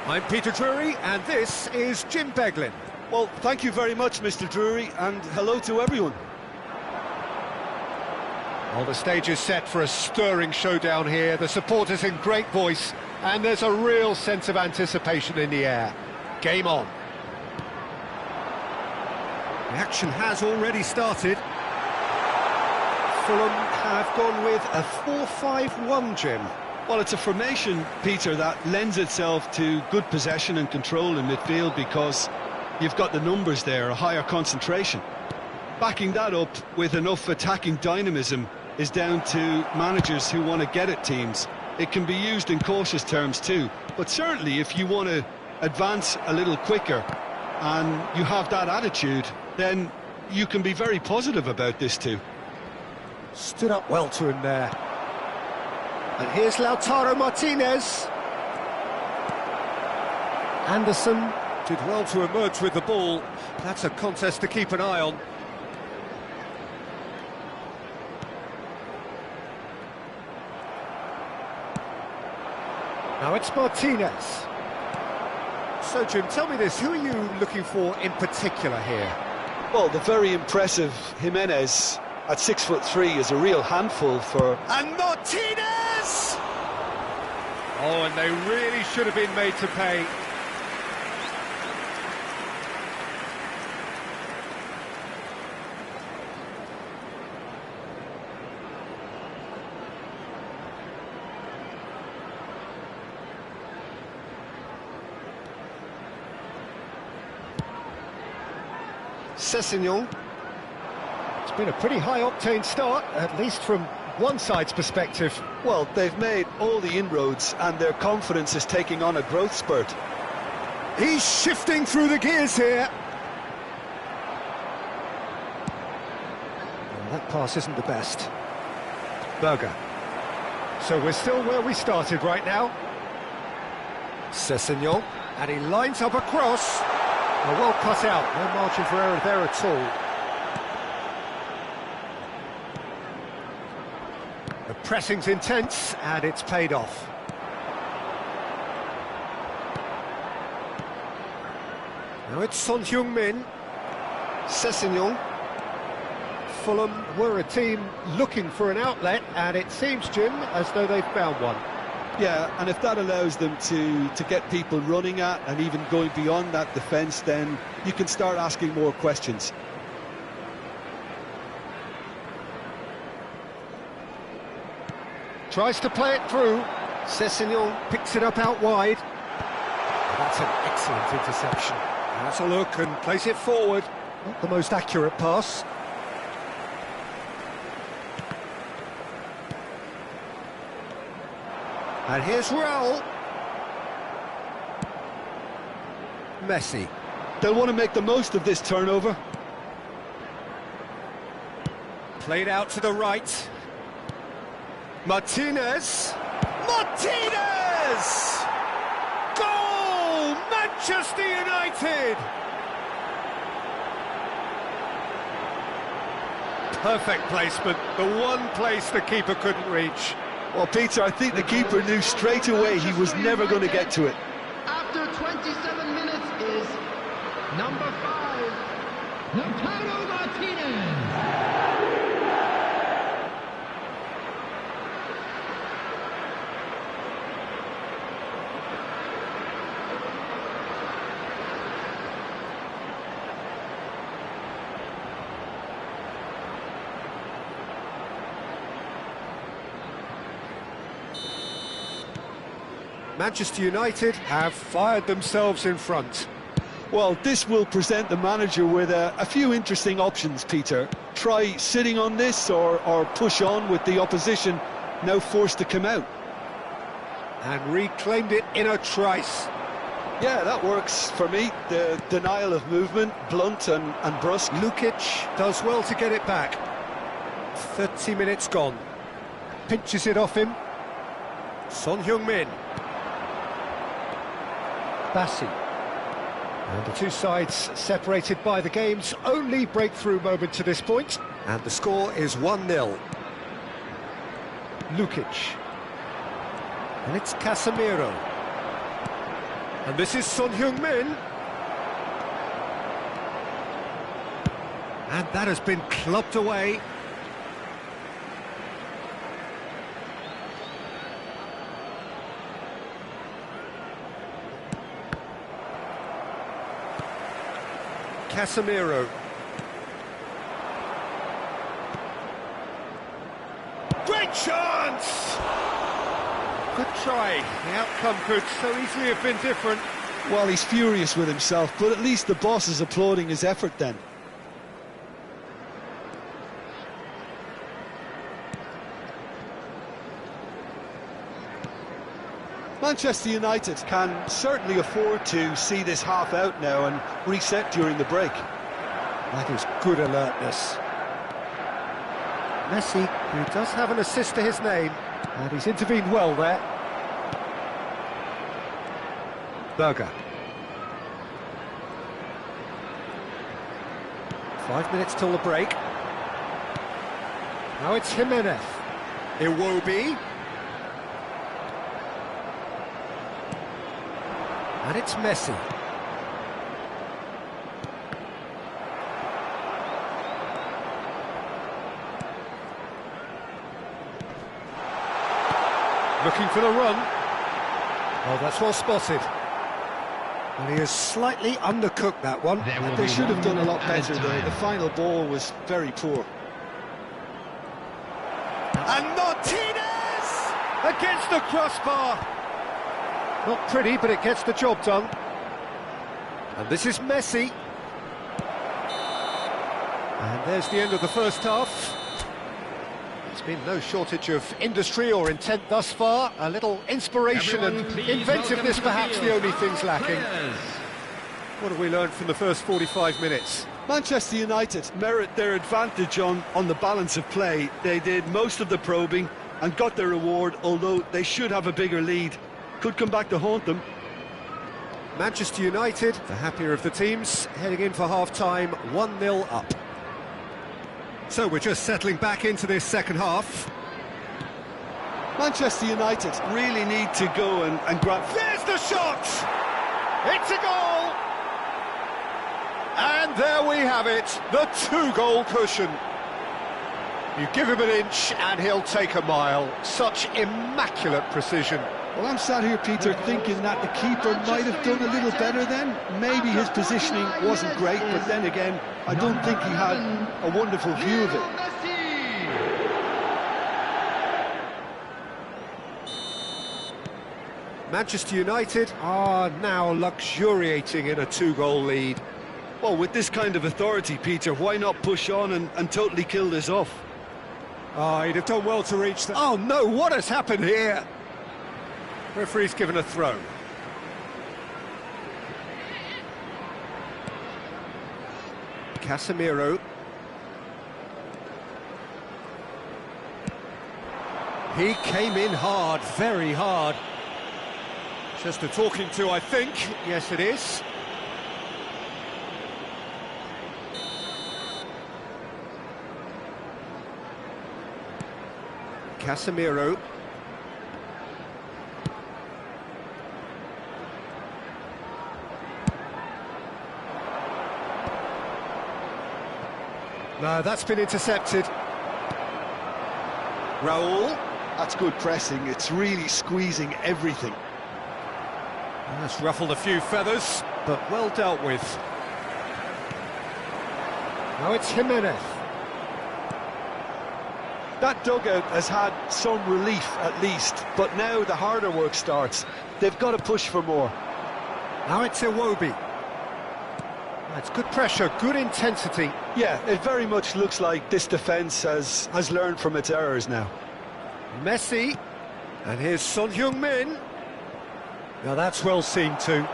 I'm Peter Drury, and this is Jim Beglin. Well, thank you very much, Mr. Drury, and hello to everyone. Well, the stage is set for a stirring showdown here. The supporters in great voice, and there's a real sense of anticipation in the air. Game on. The action has already started. Fulham have gone with a 4-5-1, Jim. Well, it's a formation, Peter, that lends itself to good possession and control in midfield because you've got the numbers there, a higher concentration. Backing that up with enough attacking dynamism is down to managers who want to get at teams. It can be used in cautious terms too, but certainly if you want to advance a little quicker and you have that attitude, then you can be very positive about this too. Stood up well to him there. And here's Lautaro Martinez. Anderson did well to emerge with the ball. That's a contest to keep an eye on. Now it's Martinez. So, Jim, tell me this, who are you looking for in particular here? Well, the very impressive Jimenez at 6'3" is a real handful for... And Martinez! Oh, and they really should have been made to pay. Sessegnon. It's been a pretty high-octane start, at least from one side's perspective. Well, they've made all the inroads and their confidence is taking on a growth spurt. He's shifting through the gears here. Well, that pass isn't the best. Berger. So we're still where we started right now. Sessegnon, and he lines up a cross. Well cut out, no margin for error there at all. The pressing's intense, and it's paid off. Now it's Son Heung-min. Sessegnon. Fulham were a team looking for an outlet, and it seems, Jim, as though they've found one. Yeah, and if that allows them to get people running at and even going beyond that defence, then you can start asking more questions. Tries to play it through. Sessegnon picks it up out wide. That's an excellent interception. That's a look and plays it forward. Not the most accurate pass. And here's Raul. Messi. They'll want to make the most of this turnover. Played out to the right. Martinez! Martinez! Goal! Manchester United! Perfect placement, the one place the keeper couldn't reach. Well, Peter, I think the keeper knew straight away he was never going to get to it. After 27 minutes is number 5, Lautaro Martinez. Manchester United have fired themselves in front. Well, this will present the manager with a few interesting options, Peter. Try sitting on this or push on with the opposition now forced to come out. And reclaimed it in a trice. Yeah, that works for me. The denial of movement, blunt and brusque. Lukic does well to get it back. 30 minutes gone. Pinches it off him. Son Heung-min. Bassi. And the two sides separated by the game's only breakthrough moment to this point. And the score is 1-0. Lukic. And it's Casemiro. And this is Son Heung-min. And that has been clubbed away. Casemiro. Great chance! Good try. The outcome could so easily have been different. Well, he's furious with himself, but at least the boss is applauding his effort then. Manchester United can certainly afford to see this half out now and reset during the break. That is good alertness. Messi, who does have an assist to his name, and he's intervened well there. Berger. 5 minutes till the break. Now it's Jimenez. Iwobi. And it's Messi. Looking for the run. Oh, that's well spotted. And he has slightly undercooked that one. They should have done a lot better there. The final ball was very poor. And Martinez! Against the crossbar. Not pretty, but it gets the job done. And this is Messi. And there's the end of the first half. There's been no shortage of industry or intent thus far. A little inspiration and inventiveness, perhaps the only things lacking. What have we learned from the first 45 minutes? Manchester United merit their advantage on the balance of play. They did most of the probing and got their reward, although they should have a bigger lead. Could come back to haunt them. Manchester United, the happier of the teams, heading in for half-time, 1-0 up. So we're just settling back into this second half. Manchester United really need to go and grab... There's the shot! It's a goal! And there we have it, the two-goal cushion. You give him an inch and he'll take a mile. Such immaculate precision. Well, I'm sat here, Peter, thinking that the keeper might have done a little better then. Maybe his positioning wasn't great, but then again, I don't think he had a wonderful view of it. Manchester United are now luxuriating in a two-goal lead. Well, with this kind of authority, Peter, why not push on and totally kill this off? Oh, he'd have done well to reach that. Oh no, what has happened here? Referee's given a throw. Casemiro. He came in hard, very hard. Just a talking to, I think. Yes, it is. Casemiro. No, that's been intercepted. Raul. That's good pressing. It's really squeezing everything. That's ruffled a few feathers, but well dealt with. Now it's Jimenez. That dugout has had some relief at least, but now the harder work starts. They've got to push for more. Now it's Iwobi. It's good pressure, good intensity. Yeah, it very much looks like this defence has learned from its errors now. Messi, and here's Son Heung-min. Now that's well seen too.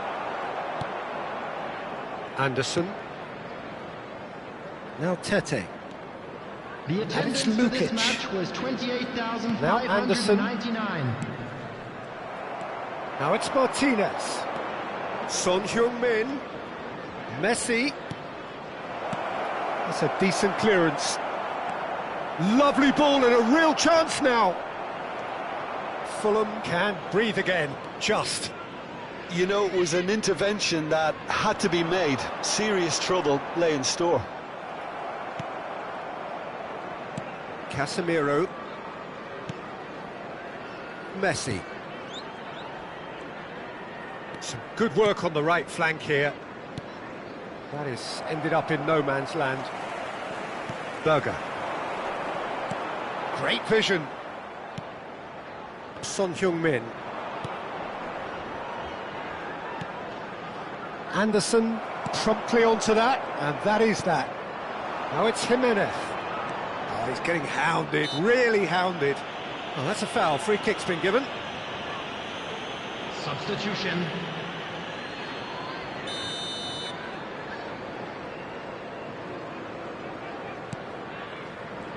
Anderson. Now Tete. The attendance to this match was 28,599. Now Anderson. Now it's Martinez. Son Heung-min. Messi. That's a decent clearance. Lovely ball and a real chance now. Fulham can breathe again, just. You know, it was an intervention that had to be made. Serious trouble lay in store. Casemiro. Messi. Some good work on the right flank here. That is ended up in no man's land. Berger. Great vision. Son Heung-min. Anderson promptly onto that, and that is that. Now it's Jimenez. Oh, he's getting hounded, really hounded. Oh, that's a foul. Free kick's been given. Substitution.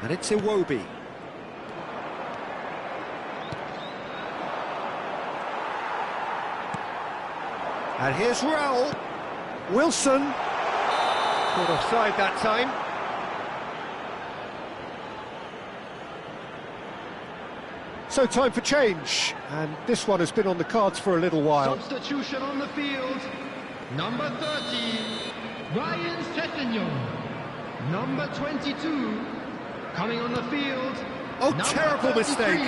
And it's Iwobi. And here's Raul. Wilson. Caught offside that time. So time for change. And this one has been on the cards for a little while. Substitution on the field. Number 30, Ryan Sessegnon. Number 22, coming on the field. Oh, terrible 33, mistake.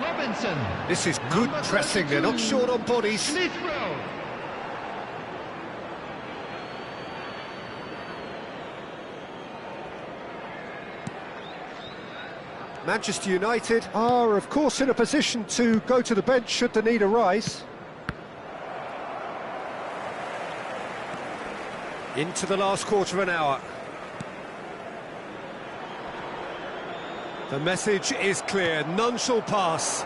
Robinson. This is good Number pressing. They're 32, not short on bodies. Smith-Rowe. Manchester United are, of course, in a position to go to the bench should the need arise. Into the last quarter of an hour. The message is clear, none shall pass.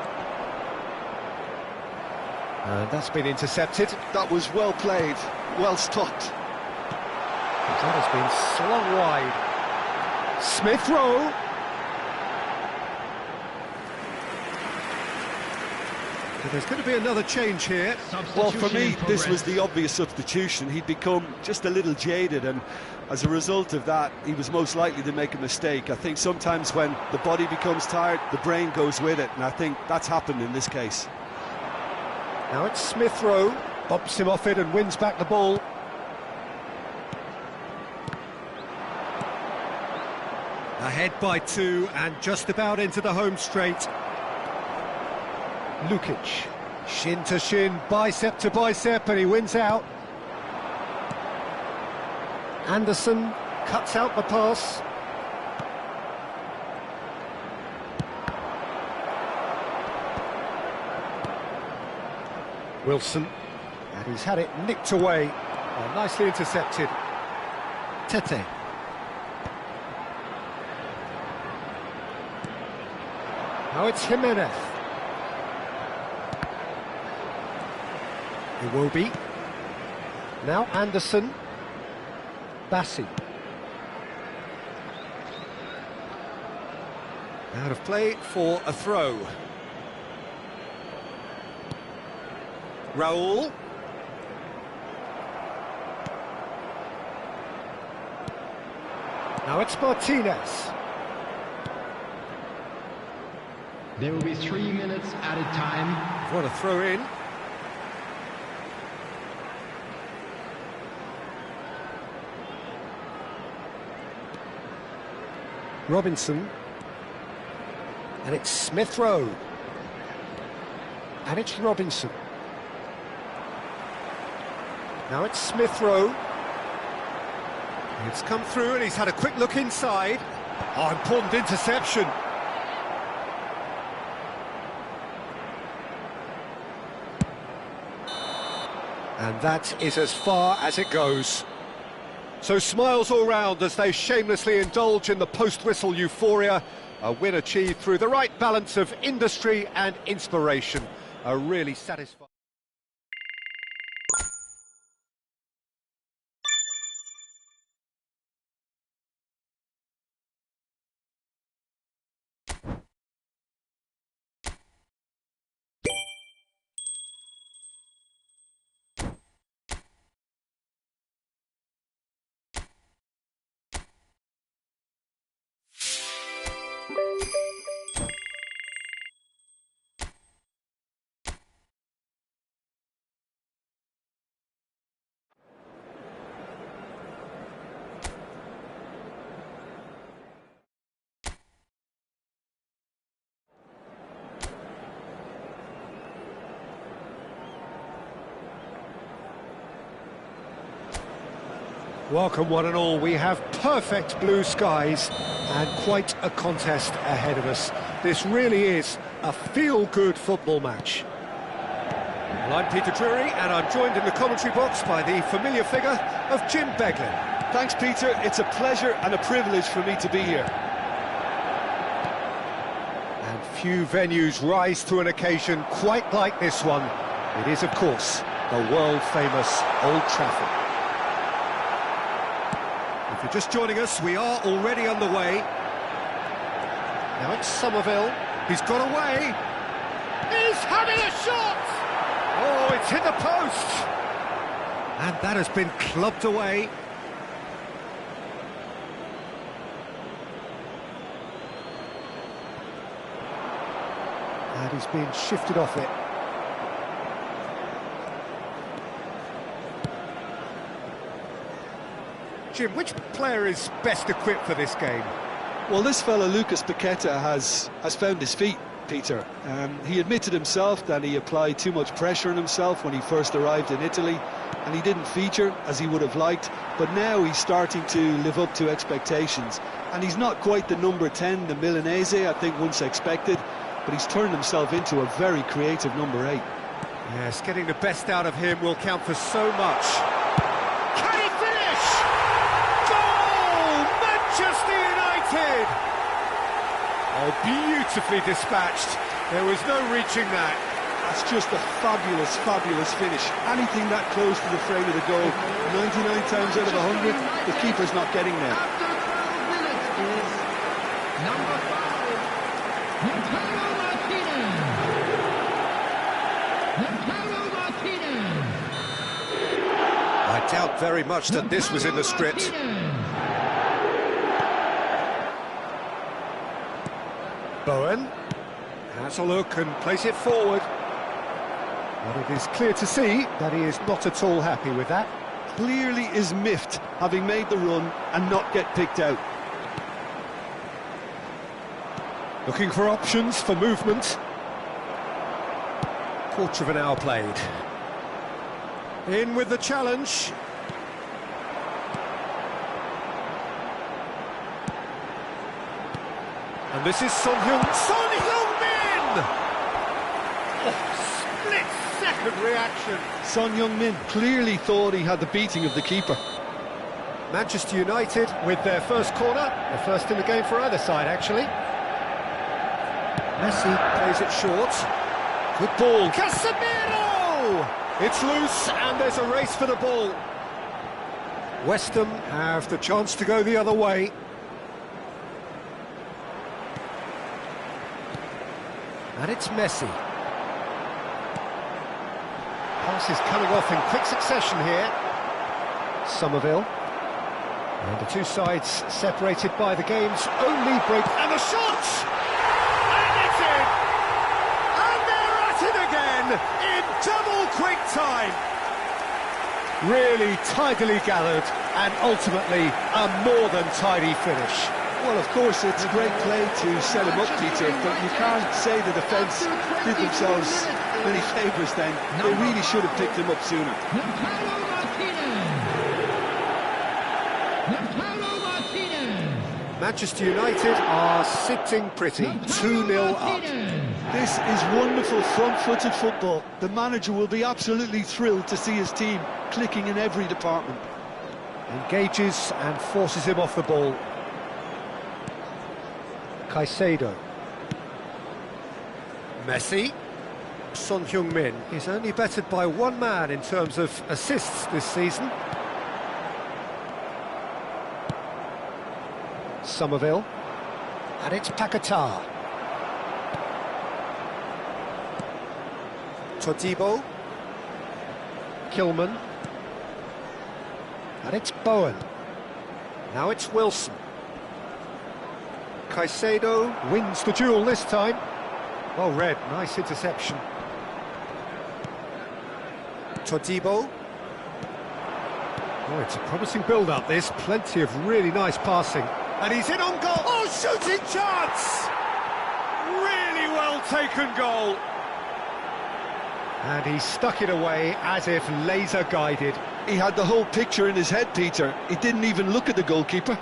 And that's been intercepted. That was well played, well stopped. That has been slung wide. Smith-Rowe. So there's going to be another change here. Well, for me, this was the obvious substitution. He'd become just a little jaded, and as a result of that, he was most likely to make a mistake. I think sometimes when the body becomes tired, the brain goes with it, and I think that's happened in this case. Now it's Smith-Rowe, bumps him off it and wins back the ball. Ahead by 2 and just about into the home straight. Lukic, shin to shin, bicep to bicep, and he wins out. Anderson cuts out the pass. Wilson, and he's had it nicked away. Oh, nicely intercepted. Tete. Now it's Jimenez. Iwobi. Now Anderson. Bassi. Out of play for a throw. Raul. Now it's Martinez. There will be 3 minutes added time. What a throw in. Robinson. And it's Smith-Rowe. And it's Robinson. Now it's Smith-Rowe. It's come through and he's had a quick look inside. Oh, important interception. And that is as far as it goes. So smiles all round as they shamelessly indulge in the post-whistle euphoria. A win achieved through the right balance of industry and inspiration. A really satisfying... Welcome one and all, we have perfect blue skies and quite a contest ahead of us. This really is a feel-good football match. Well, I'm Peter Drury and I'm joined in the commentary box by the familiar figure of Jim Beglin. Thanks, Peter. It's a pleasure and a privilege for me to be here. And few venues rise to an occasion quite like this one. It is, of course, the world-famous Old Trafford. If you're just joining us, we are already underway. Now it's Somerville. He's got away. He's having a shot! Oh, it's hit the post! And that has been clubbed away. And he's been shifted off it. Jim, which player is best equipped for this game? Well, this fella, Lucas Paqueta, has found his feet, Peter. He admitted himself that he applied too much pressure on himself when he first arrived in Italy, and he didn't feature as he would have liked, but now he's starting to live up to expectations. And he's not quite the number 10, the Milanese, I think, once expected, but he's turned himself into a very creative number 8. Yes, getting the best out of him will count for so much. Can he finish? Goal! Manchester United! Oh, beautifully dispatched. There was no reaching that. That's just a fabulous, fabulous finish. Anything that close to the frame of the goal, 99 times out of 100, the keeper's not getting there. After 12 minutes is number 5, Newcastle Martinez. Newcastle Martinez. I doubt very much that this was in the script. Bowen has a look and plays it forward. But it is clear to see that he is not at all happy with that. Clearly is miffed, having made the run and not get picked out. Looking for options for movement. Quarter of an hour played. In with the challenge. And this is Son Heung-min! Oh, split-second reaction. Son Heung-min clearly thought he had the beating of the keeper. Manchester United with their first corner, the first in the game for either side, actually. Messi plays it short. Good ball. Casemiro! It's loose, and there's a race for the ball. West Ham have the chance to go the other way. And it's Messi. Pass is coming off in quick succession here. Somerville. And the two sides separated by the game's only break. And the shot! And it's in! And they're at it again in double quick time. Really tidily gathered and ultimately a more than tidy finish. Well, of course, it's a great play to set him up, Peter, but you can't say the defence did themselves many favours then. They really should have picked him up sooner. Manchester United are sitting pretty, 2-0 up. This is wonderful front-footed football. The manager will be absolutely thrilled to see his team clicking in every department. Engages and forces him off the ball. Caicedo. Messi. Son Heung-min is only bettered by one man in terms of assists this season. Somerville. And it's Paqueta. Todibo. Kilman. And it's Bowen. Now it's Wilson. Caicedo wins the duel this time. Well read, nice interception. Todibo. Oh, it's a promising build-up, this. Plenty of really nice passing. And he's in on goal. Oh, shooting chance! Really well taken goal. And he stuck it away as if laser-guided. He had the whole picture in his head, Peter. He didn't even look at the goalkeeper.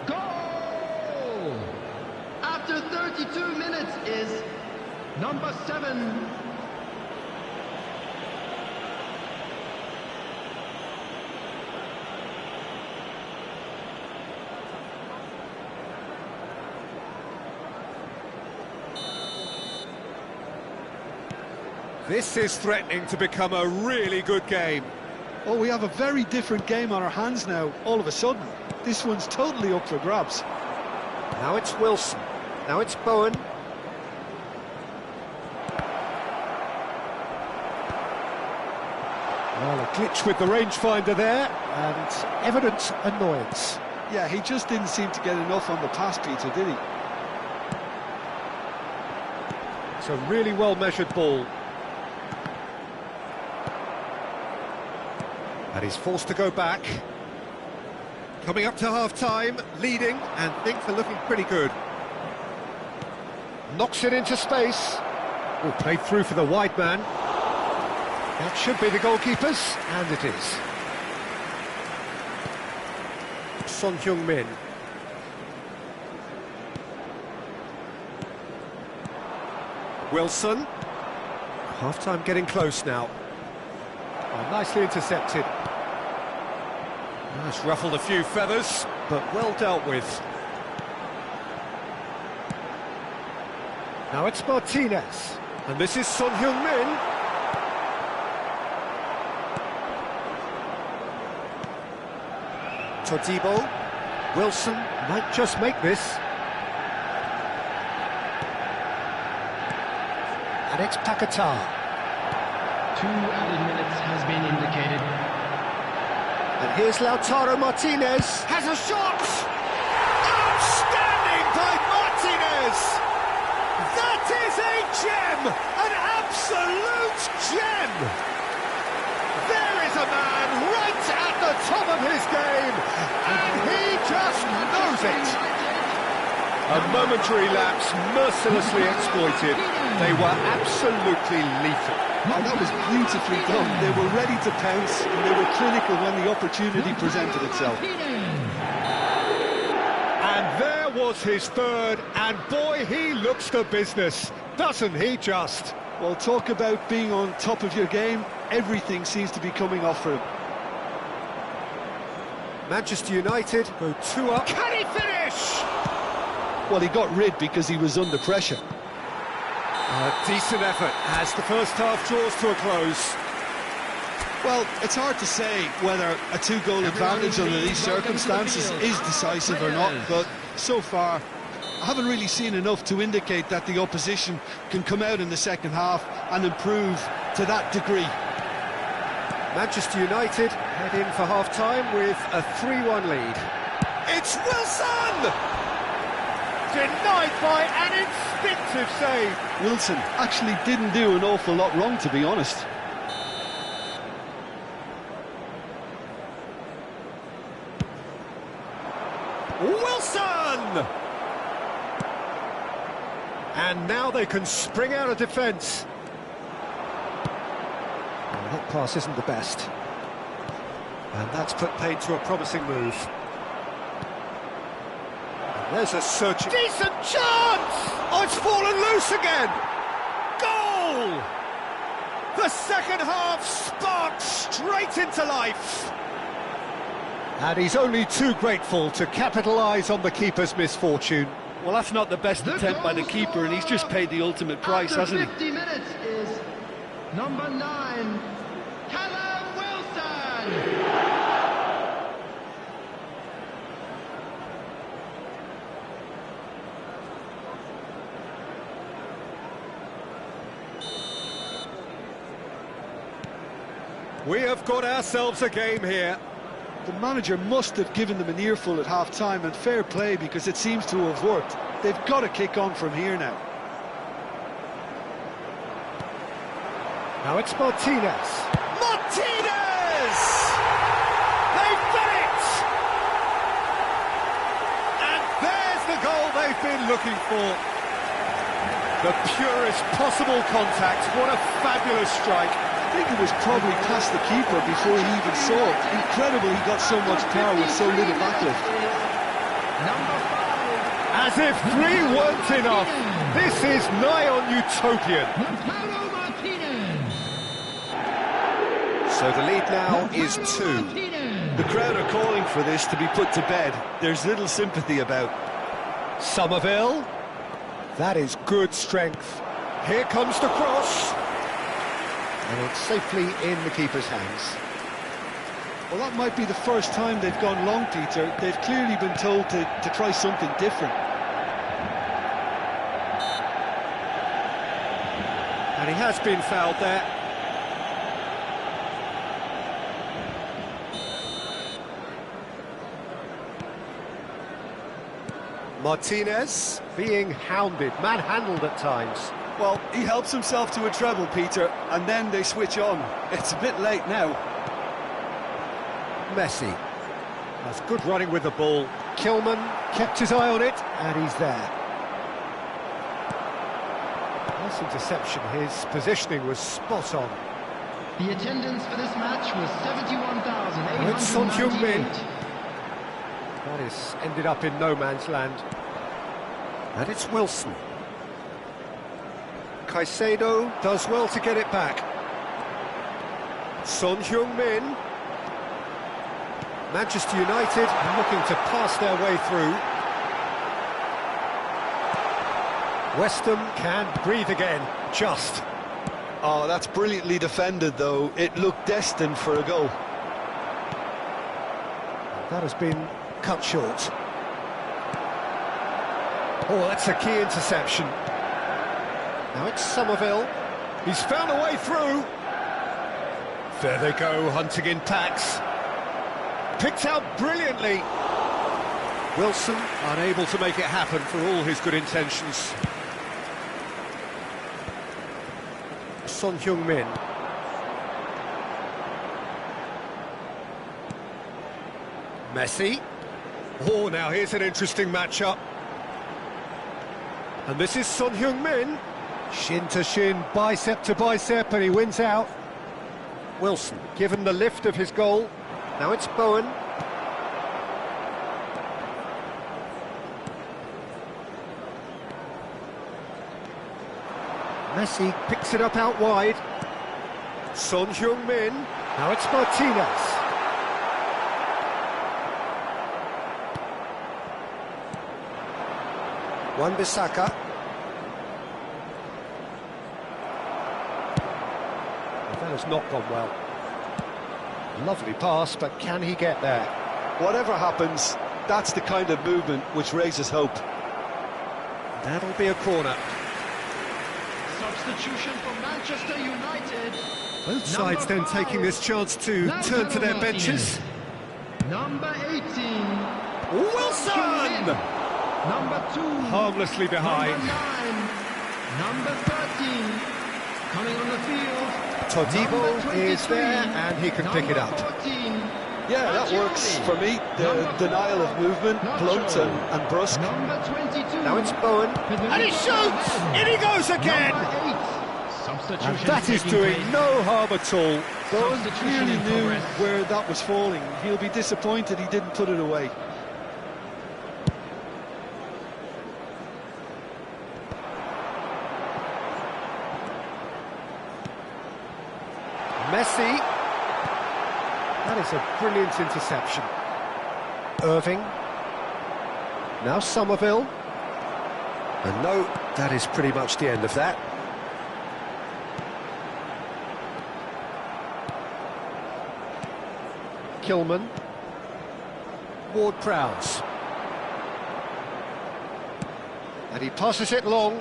Goal! After 32 minutes is number 7. This is threatening to become a really good game. Oh, we have a very different game on our hands now, all of a sudden. This one's totally up for grabs. Now it's Wilson. Now it's Bowen. Well, a glitch with the rangefinder there, and evident annoyance. Yeah, he just didn't seem to get enough on the pass, Peter, did he? It's a really well-measured ball. And he's forced to go back. Coming up to half-time, leading, and things are looking pretty good. Knocks it into space. Oh, played through for the wide man. That should be the goalkeeper's, and it is. Son Heung-min. Wilson. Half-time getting close now. Oh, nicely intercepted. That's ruffled a few feathers, but well dealt with. Now it's Martinez, and this is Son Heung-min. Todibo. Wilson might just make this. And it's Paquetá. 2 added minutes has been indicated. And here's Lautaro Martinez. Has a shot! Outstanding by Martinez! That is a gem! An absolute gem! There is a man right at the top of his game, and he just knows it! A momentary lapse mercilessly exploited. They were absolutely lethal. Oh, that was beautifully done. They were ready to pounce, and they were clinical when the opportunity presented itself. And there was his third, and boy, he looks the business, doesn't he just? Well, talk about being on top of your game. Everything seems to be coming off for him. Manchester United go 2 up. Can he finish? Well, he got rid because he was under pressure. A decent effort as the first half draws to a close. Well, it's hard to say whether a 2-goal advantage under these circumstances is decisive or not, but so far I haven't really seen enough to indicate that the opposition can come out in the second half and improve to that degree. Manchester United head in for half-time with a 3-1 lead. It's Wilson! Denied by an instinctive save. Wilson actually didn't do an awful lot wrong, to be honest. Wilson! And now they can spring out of defence. Well, that pass isn't the best. And that's put paid to a promising move. There's a searching... Decent chance! Oh, it's fallen loose again! Goal! The second half sparked straight into life. And he's only too grateful to capitalise on the keeper's misfortune. Well, that's not the best attempt by the keeper, and he's just paid the ultimate price, hasn't he? 50 minutes is number 9, Callum Wilson! We have got ourselves a game here. The manager must have given them an earful at half-time, and fair play, because it seems to have worked. They've got to kick on from here now. Now it's Martinez. Martinez! They've done it! And there's the goal they've been looking for. The purest possible contact. What a fabulous strike. I think it was probably past the keeper before he even saw it. Incredible he got so much power with so little backlift. Number 5. As if 3 weren't enough. This is nigh on utopian. Martinez. So the lead now is 2. The crowd are calling for this to be put to bed. There's little sympathy about. Somerville. That is good strength. Here comes the cross. And it's safely in the keeper's hands. Well, that might be the first time they've gone long, Peter. They've clearly been told to try something different. And he has been fouled there. Martinez being hounded, manhandled at times. Well, he helps himself to a treble, Peter, and then they switch on. It's a bit late now. Messi. That's good running with the ball. Callum kept his eye on it, and he's there. Nice interception. His positioning was spot on. The attendance for this match was It's Son Heung-min. 71,898. That is ended up in no man's land. And it's Wilson. Caicedo does well to get it back. Son Heung-min. Manchester United are looking to pass their way through. West Ham can breathe again, just. Oh, that's brilliantly defended, though. It looked destined for a goal. That has been cut short. Oh, that's a key interception. Now it's Somerville. He's found a way through. There they go, hunting in packs. Picked out brilliantly. Wilson unable to make it happen for all his good intentions. Son Heung-min. Messi. Oh, now here's an interesting matchup. And this is Son Heung-min. Shin to shin, bicep to bicep, and he wins out. Wilson, given the lift of his goal. Now it's Bowen. Messi picks it up out wide. Son Heung-min. Now it's Martinez. Wan-Bissaka. That has not gone well. Lovely pass, but can he get there? Whatever happens, that's the kind of movement which raises hope. That'll be a corner. Substitution for Manchester United. Both sides then taking this chance to turn to their benches. Number 18. Wilson! Number 2. Harmlessly behind. Number 13. Coming on the field. Todibo is there and he can pick it up. 14. Yeah, that works for me. The denial of movement, blunt and brusque. Number 22. Now it's Bowen. And he shoots! In he goes again! Number 8. Substitution And that is taking doing place. no harm at all. Bowen Substitution clearly in knew progress. where that was falling. He'll be disappointed he didn't put it away. Messi. That is a brilliant interception. Irving. Now Somerville. And no, that is pretty much the end of that. Callum. Ward-Prowse. And he passes it long.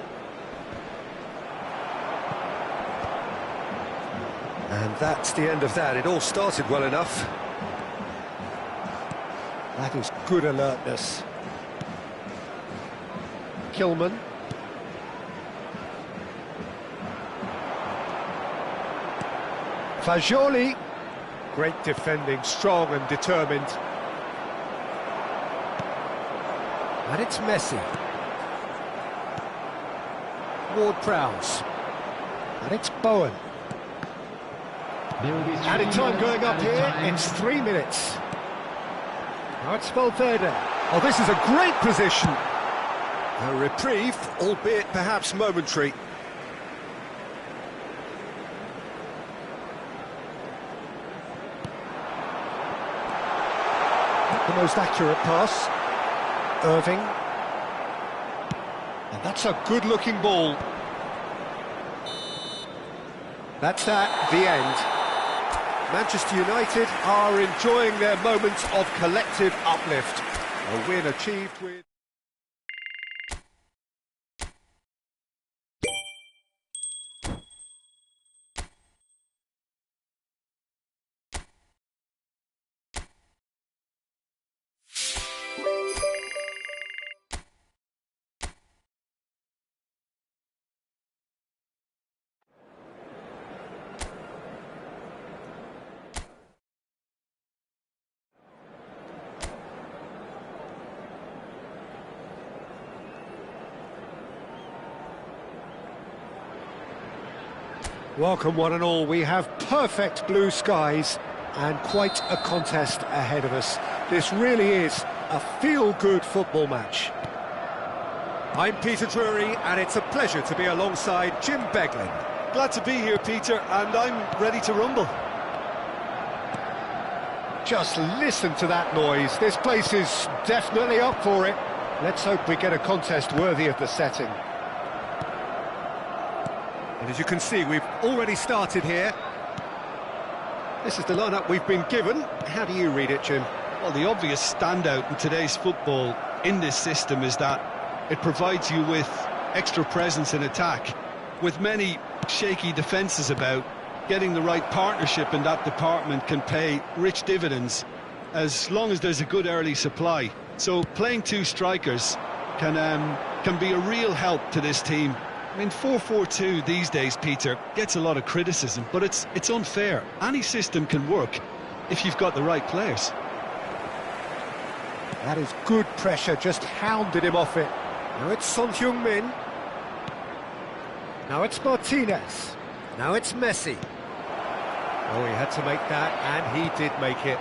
And that's the end of that. It all started well enough. That is good alertness. Callum. Fagioli. Great defending, strong and determined. And it's Messi. Ward-Prowse. And it's Bowen. Added time going up here, it's 3 minutes. Now it's Valverde. Oh, this is a great position. A reprieve, albeit perhaps momentary. Not the most accurate pass. Irving. And that's a good-looking ball. That's that, the end. Manchester United are enjoying their moment of collective uplift. A win achieved with... Welcome one and all, we have perfect blue skies and quite a contest ahead of us. This really is a feel-good football match. I'm Peter Drury and it's a pleasure to be alongside Jim Beglin. Glad to be here, Peter, and I'm ready to rumble. Just listen to that noise, this place is definitely up for it. Let's hope we get a contest worthy of the setting. And as you can see, we've already started here. This is the lineup we've been given. How do you read it, Jim? Well, the obvious standout in today's football in this system is that it provides you with extra presence in attack. With many shaky defences about, getting the right partnership in that department can pay rich dividends as long as there's a good early supply. So playing two strikers can be a real help to this team. I mean, 4-4-2 these days, Peter, gets a lot of criticism, but it's unfair. Any system can work if you've got the right players. That is good pressure, just hounded him off it. Now it's Son Heung-min. Now it's Martinez. Now it's Messi. Oh, he had to make that, and he did make it.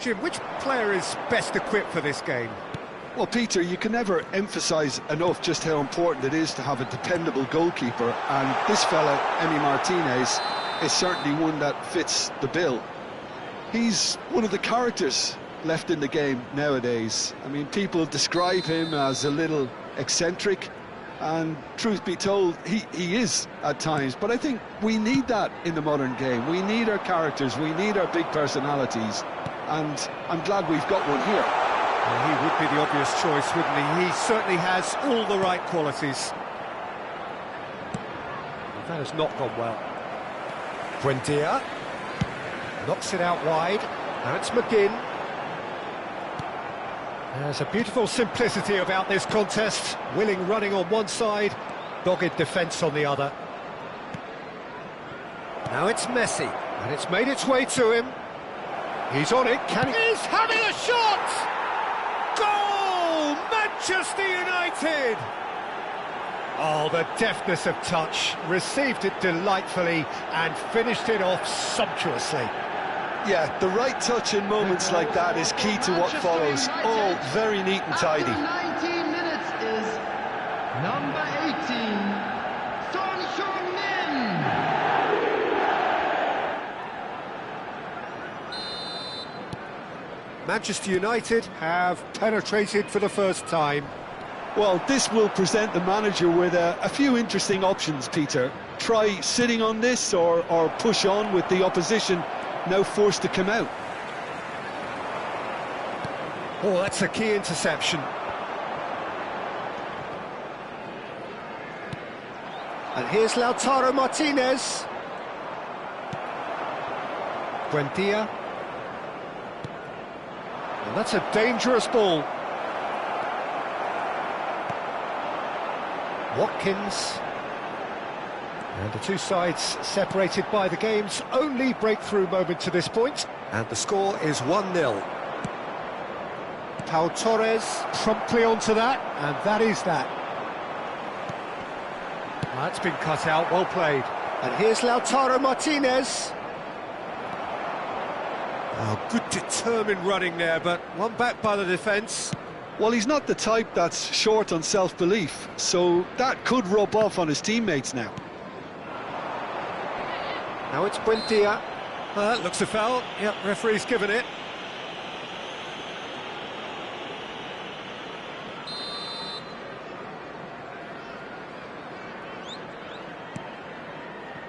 Jim, which player is best equipped for this game? Well, Peter, you can never emphasise enough just how important it is to have a dependable goalkeeper, and this fella, Emi Martinez, is certainly one that fits the bill. He's one of the characters left in the game nowadays. I mean, people describe him as a little eccentric, and truth be told, he is at times, but I think we need that in the modern game. We need our characters, we need our big personalities, and I'm glad we've got one here. Well, he would be the obvious choice, wouldn't he? He certainly has all the right qualities. That has not gone well. Buendia knocks it out wide. Now it's McGinn. There's a beautiful simplicity about this contest. Willing running on one side, dogged defence on the other. Now it's Messi, and it's made its way to him. He's on it, can he? He's having a shot! Goal! Manchester United! Oh, the deftness of touch. Received it delightfully and finished it off sumptuously. Yeah, the right touch in moments like that is key to what follows. All very neat and tidy. After 19 minutes is number 18, Son Heung-min. Manchester United have penetrated for the first time. Well, this will present the manager with a few interesting options, Peter. Try sitting on this or push on with the opposition now forced to come out. Oh, that's a key interception. And here's Lautaro Martinez. Buendia. And that's a dangerous ball. Watkins. And the two sides separated by the game's only breakthrough moment to this point. And the score is 1-0. Pau Torres promptly onto that, and that is that. That's been cut out, well played. And here's Lautaro Martinez. Oh, good determined running there, but one back by the defence. Well, he's not the type that's short on self-belief, so that could rub off on his teammates now. Now it's Buendia. That looks a foul. Yep, referee's given it.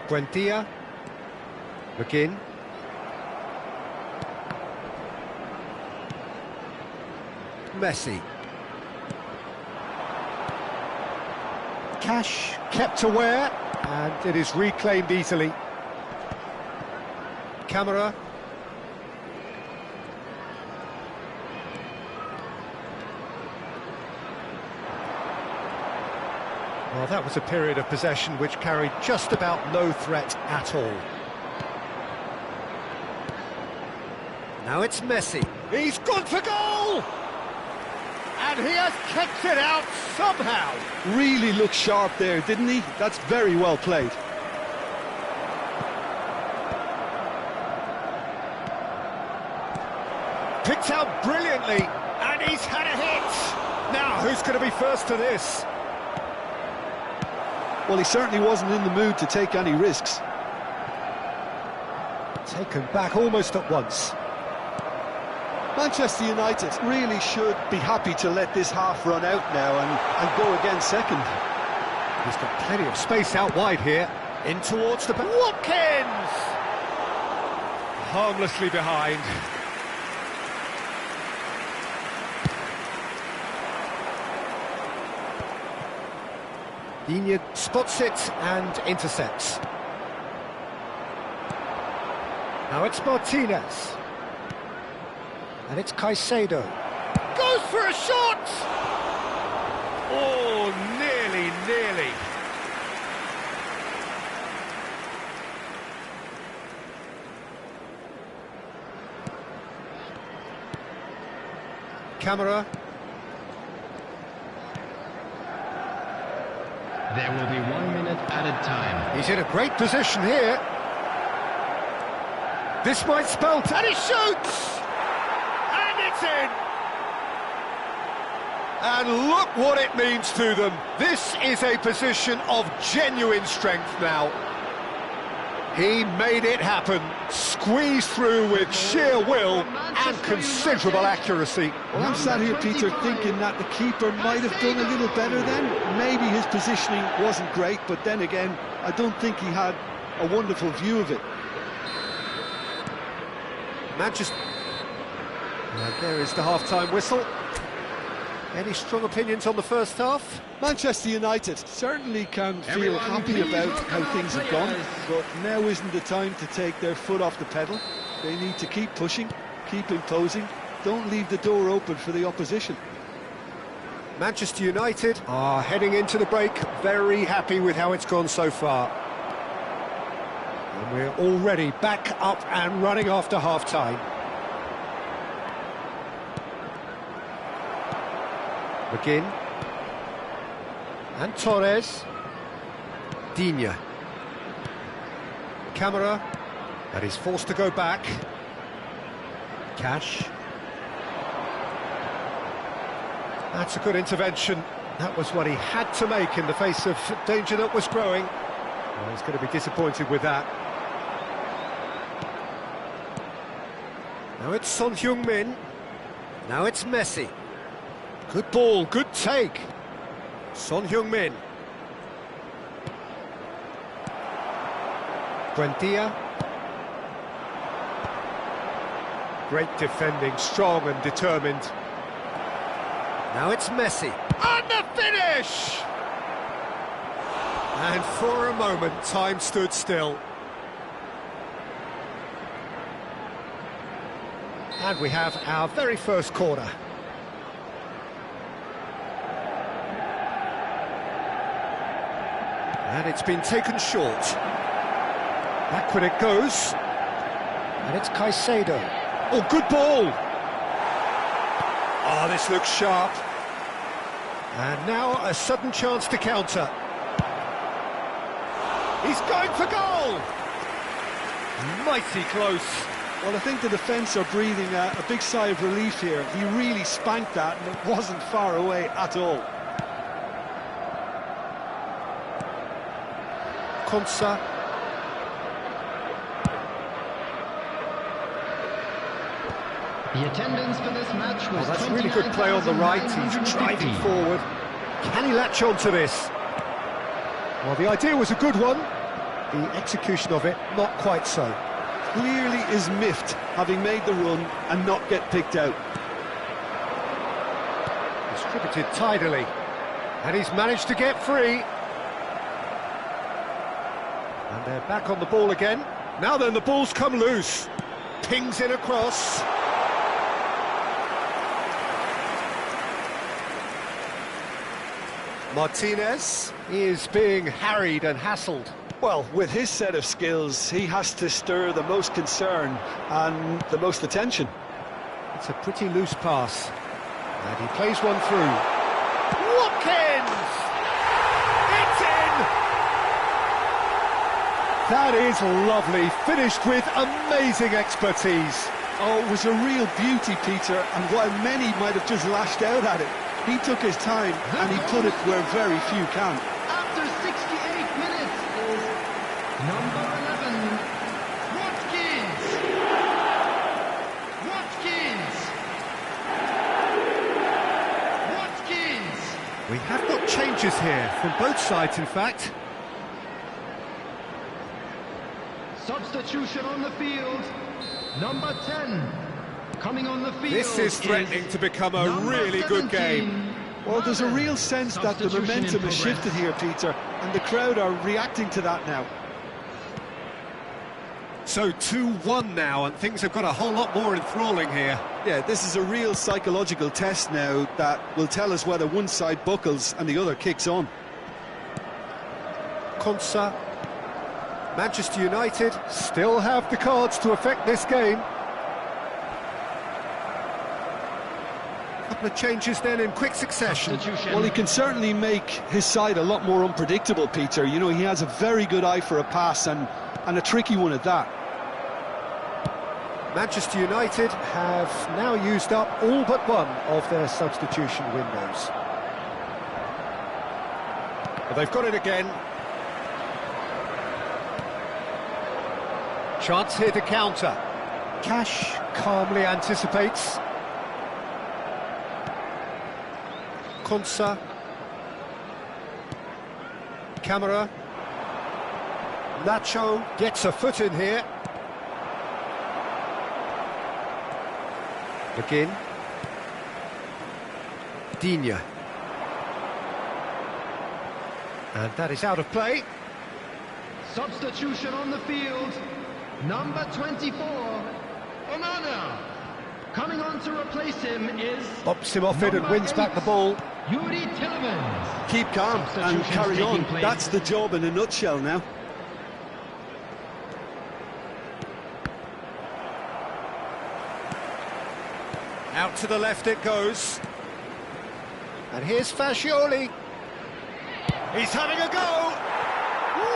Buendia. McGinn. Messi. Cash kept aware, and it is reclaimed easily. Camera. Well, that was a period of possession which carried just about no threat at all. Now it's Messi. He's gone for goal! And he has kicked it out somehow. Really looked sharp there, didn't he? That's very well played. Picked out brilliantly, and he's had a hit. Now, who's going to be first to this? Well, he certainly wasn't in the mood to take any risks. Taken back almost at once. Manchester United really should be happy to let this half run out now and go again second. He's got plenty of space out wide here. In towards the... Watkins! Harmlessly behind. Digne spots it and intercepts. Now it's Martinez. And it's Caicedo. Goes for a shot! Oh, nearly. Camera. There will be 1 minute added time. He's in a great position here. This might spell... And he shoots! And it's in! And look what it means to them. This is a position of genuine strength now. He made it happen. Squeezed through with sheer will and considerable accuracy. Well, I'm sat here, Peter, thinking that the keeper might have done a little better then. Maybe his positioning wasn't great, but then again, I don't think he had a wonderful view of it. Manchester... And there is the half-time whistle. Any strong opinions on the first half? Manchester United certainly can feel happy about how things have gone, but now isn't the time to take their foot off the pedal. They need to keep pushing, keep imposing, don't leave the door open for the opposition. Manchester United are heading into the break very happy with how it's gone so far. And we're already back up and running after half-time. McGinn. And Torres. Digne. Camera. And he's forced to go back. Cash. That's a good intervention. That was what he had to make in the face of danger that was growing. Well, he's going to be disappointed with that. Now it's Son Heung-min. Now it's Messi. Good ball, good take. Son Heung-min. Buendia. Great defending, strong and determined. Now it's Messi. And the finish! And for a moment, time stood still. And we have our very first corner. And it's been taken short. Backward it goes. And it's Caicedo. Oh, good ball! Oh, this looks sharp. And now a sudden chance to counter. He's going for goal! Mighty close. Well, I think the defence are breathing a big sigh of relief here. He really spanked that, and it wasn't far away at all. Konsa. The attendance for this match was That's really good play on the right. He's driving forward. Can he latch on to this? Well, the idea was a good one. The execution of it, not quite so. Clearly is miffed, having made the run and not get picked out. Distributed tidily. And he's managed to get free. And they're back on the ball again. Now then, the ball's come loose. Pings in across. Martinez is being harried and hassled. Well, with his set of skills, he has to stir the most concern and the most attention. It's a pretty loose pass. And he plays one through. Watkins! It's in! That is lovely, finished with amazing expertise. Oh, it was a real beauty, Peter, and while many might have just lashed out at it, he took his time and he put it where very few can. After 68 minutes is number 11, Watkins. Watkins. We have got changes here, from both sides in fact. Substitution on the field, number 10. Coming on the field. This is threatening to become a really good game. Well, there's a real sense that the momentum has shifted here, Peter, and the crowd are reacting to that now. So 2-1 now, and things have got a whole lot more enthralling here. Yeah, this is a real psychological test now that will tell us whether one side buckles and the other kicks on. Konsa. Manchester United still have the cards to affect this game. Couple of changes then in quick succession. Well, he can certainly make his side a lot more unpredictable, Peter. You know, he has a very good eye for a pass and a tricky one at that. Manchester United have now used up all but one of their substitution windows. But they've got it again. Chance here to counter. Cash calmly anticipates. Konsa. Camera. Nacho gets a foot in here. Begin. Digne. And that is out of play. Substitution on the field, number 24, Onana. Coming on to replace him is... Bops him off it and wins back the ball. Yuri Tillemans. Keep calm and carry on. That's the job in a nutshell now. Out to the left it goes. And here's Fascioli. He's having a go.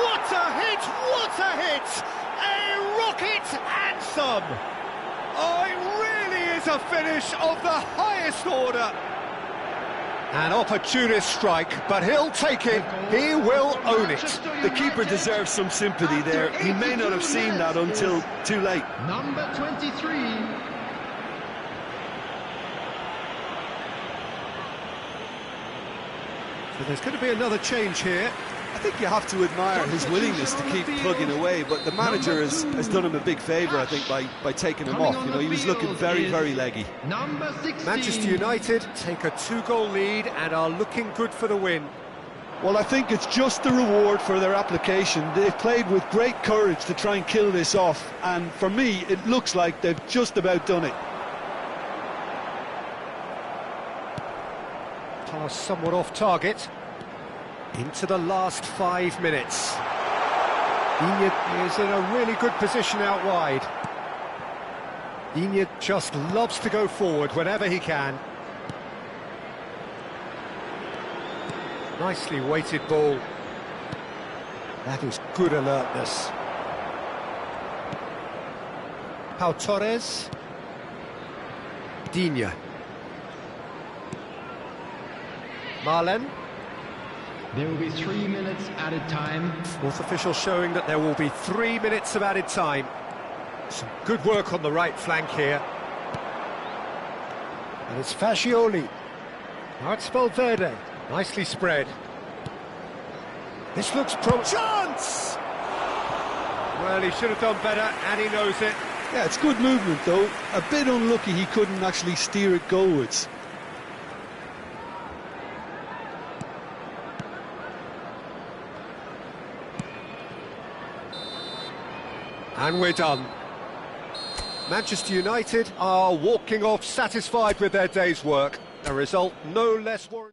What a hit! What a hit! A rocket and some. Oh, it really is a finish of the highest order. An opportunist strike, but he'll take it. He will own it. The keeper deserves some sympathy there. He may not have seen that until too late. Number 23. So there's going to be another change here. I think you have to admire his willingness to keep plugging away, but the manager has done him a big favour, I think, by taking him off. You know, he was looking very, very leggy. Number 16. Manchester United take a 2-goal lead and are looking good for the win. Well, I think it's just the reward for their application. They've played with great courage to try and kill this off, and for me, it looks like they've just about done it. Pass somewhat off target. Into the last 5 minutes. Digne is in a really good position out wide. Digne just loves to go forward whenever he can. Nicely weighted ball. That is good alertness. Pau Torres. Digne. Marlen. There will be 3 minutes added time. Fourth official showing that there will be 3 minutes of added time. Some good work on the right flank here. And it's Fascioli. Now it's Valverde. Nicely spread. This looks chance! Well, he should have done better, and he knows it. Yeah, it's good movement, though. A bit unlucky he couldn't actually steer it goalwards. And we're done. Manchester United are walking off satisfied with their day's work. A result no less warranted.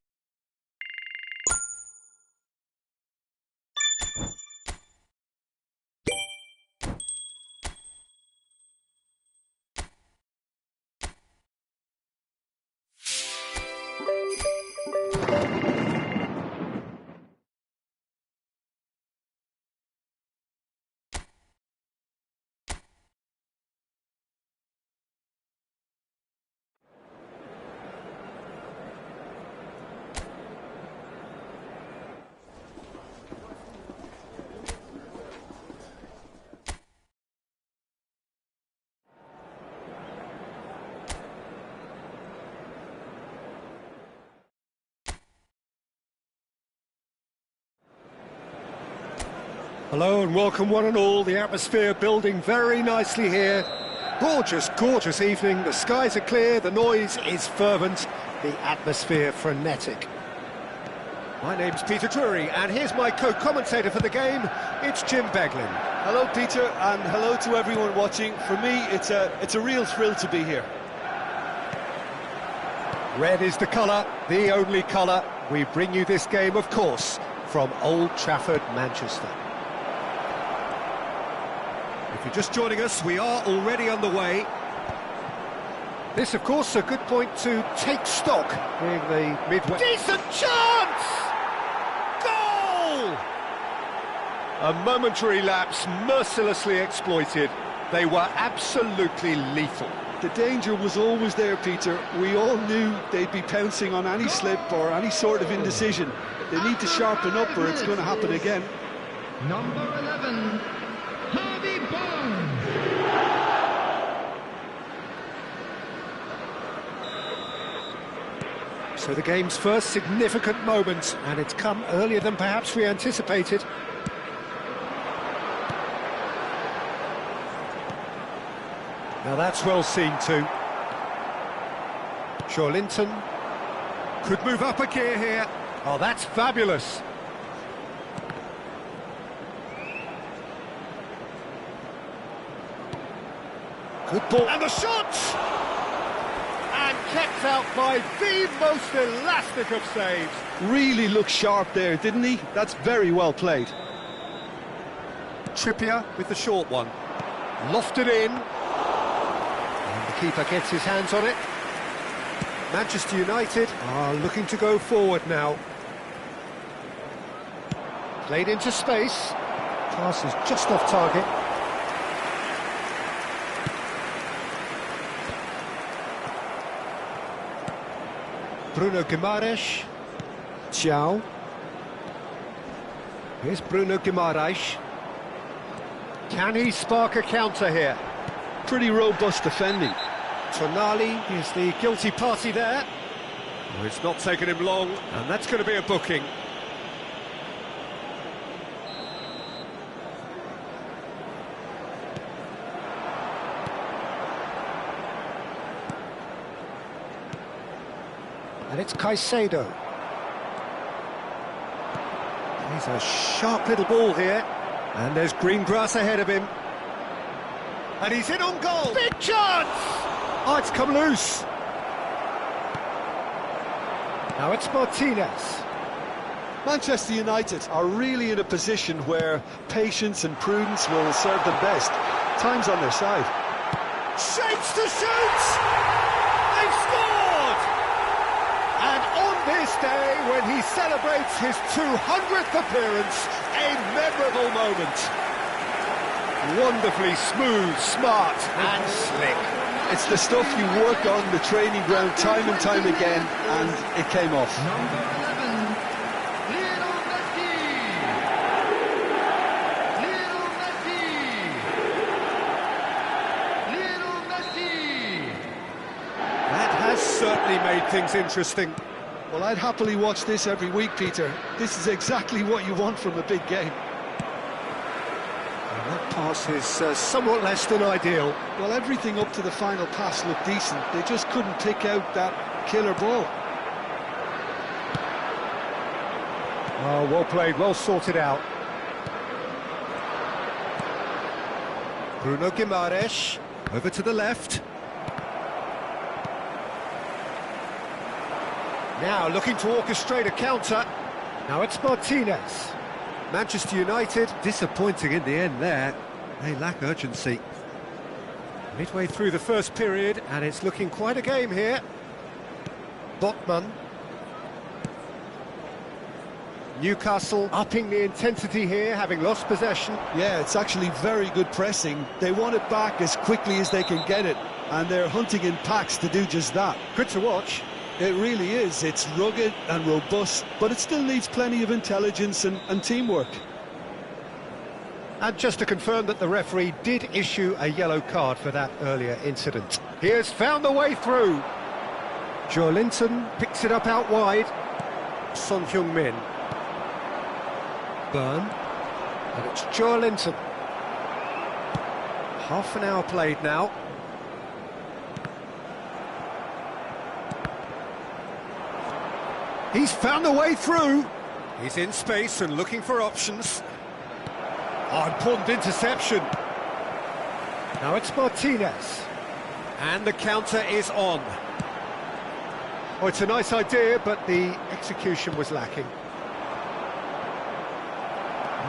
Hello and welcome one and all. The atmosphere building very nicely here. Gorgeous, gorgeous evening. The skies are clear, the noise is fervent, the atmosphere frenetic. My name's Peter Drury, and here's my co-commentator for the game. It's Jim Beglin. Hello, Peter, and hello to everyone watching. For me, it's a real thrill to be here. Red is the colour, the only colour. We bring you this game, of course, from Old Trafford, Manchester. If you're just joining us, we are already underway. This, of course, a good point to take stock in the midway. Decent chance! Goal! A momentary lapse, mercilessly exploited. They were absolutely lethal. The danger was always there, Peter. We all knew they'd be pouncing on any slip or any sort of indecision. They need to sharpen up or it's going to happen again. Number 11, Harvey Barnes. So the game's first significant moment, and it's come earlier than perhaps we anticipated. Now that's well seen too. Linton could move up a gear here. Oh, that's fabulous. Good ball. And the shot! And kept out by the most elastic of saves. Really looked sharp there, didn't he? That's very well played. Trippier with the short one. Lofted in. And the keeper gets his hands on it. Manchester United are looking to go forward now. Played into space. Pass is just off target. Bruno Guimaraes. Ciao. Here's Bruno Guimaraes. Can he spark a counter here? Pretty robust defending. Tonali is the guilty party there. Oh, it's not taken him long, and that's going to be a booking. And it's Caicedo. He's a sharp little ball here. And there's green grass ahead of him. And he's in on goal. Big chance! Oh, it's come loose. Now it's Martinez. Manchester United are really in a position where patience and prudence will serve them best. Time's on their side. Shapes to shoot! They've scored! And on this this day when he celebrates his 200th appearance, a memorable moment. Wonderfully smooth, smart and slick. It's the stuff you work on the training ground time and time again, and it came off. Number 11, Lionel Messi. Lionel Messi. Lionel Messi. That has certainly made things interesting. Well, I'd happily watch this every week, Peter. This is exactly what you want from a big game. And that pass is somewhat less than ideal. Well, everything up to the final pass looked decent. They just couldn't pick out that killer ball. Oh, well played, well sorted out. Bruno Guimaraes, over to the left. Now looking to orchestrate a counter. Now it's Martinez. Manchester United disappointing in the end there. They lack urgency. Midway through the first period, and it's looking quite a game here. Botman. Newcastle upping the intensity here, having lost possession. Yeah, it's actually very good pressing. They want it back as quickly as they can get it, and they're hunting in packs to do just that. Good to watch. It really is. It's rugged and robust, but it still needs plenty of intelligence and teamwork. And just to confirm that the referee did issue a yellow card for that earlier incident. He has found the way through. Joelinton picks it up out wide. Son Heung-min. Burn. And it's Joelinton. Half an hour played now. He's found the way through. He's in space and looking for options. Oh, important interception. Now it's Martinez. And the counter is on. Oh, it's a nice idea, but the execution was lacking.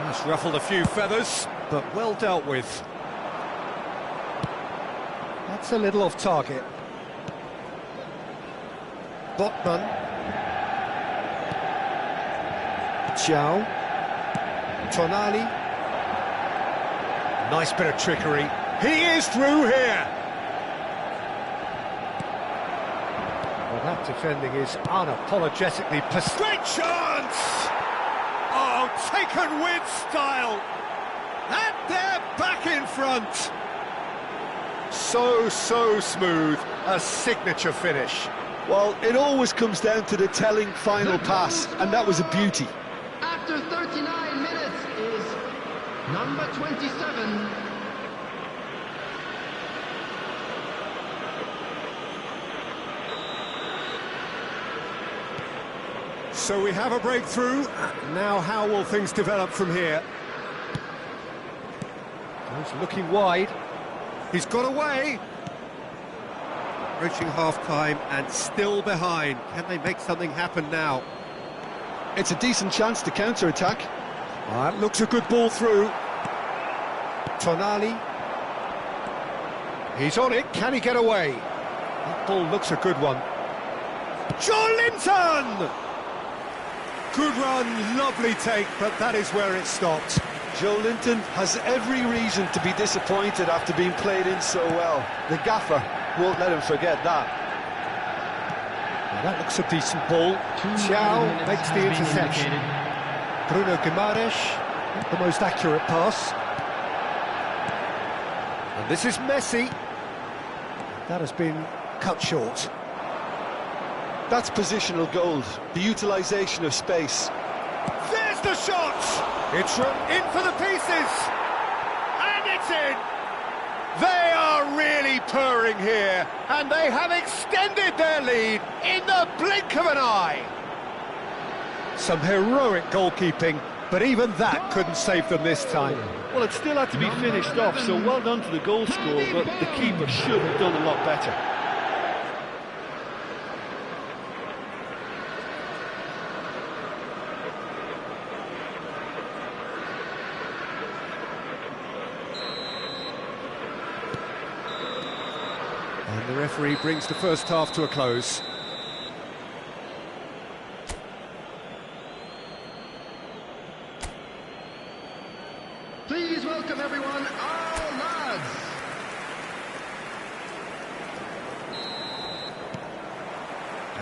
That's ruffled a few feathers, but well dealt with. That's a little off target. Botman. Chow. Tonali. Nice bit of trickery. He is through here. Well, that defending is unapologetically great chance! Oh, taken with style. And they're back in front. So smooth. A signature finish. Well, it always comes down to the telling final pass, and that was a beauty. After 39 minutes is number 27. So we have a breakthrough. Now how will things develop from here? He's looking wide. He's got away. Approaching half-time and still behind. Can they make something happen now? It's a decent chance to counter-attack. That looks a good ball through. Tonali. He's on it. Can he get away? That ball looks a good one. Joelinton! Good run, lovely take, but that is where it stopped. Joelinton has every reason to be disappointed after being played in so well. The gaffer won't let him forget that. Well, that looks a decent ball. Chow makes the interception. Bruno Guimaraes, not the most accurate pass. And this is Messi. That has been cut short. That's positional gold, the utilisation of space. There's the shot! It's in for the pieces! And it's in! They are really purring here, and they have extended their lead in the blink of an eye. Some heroic goalkeeping, but even that couldn't save them this time. Well, it still had to be finished off, so well done to the goal scorer, but the keeper should have done a lot better. And the referee brings the first half to a close.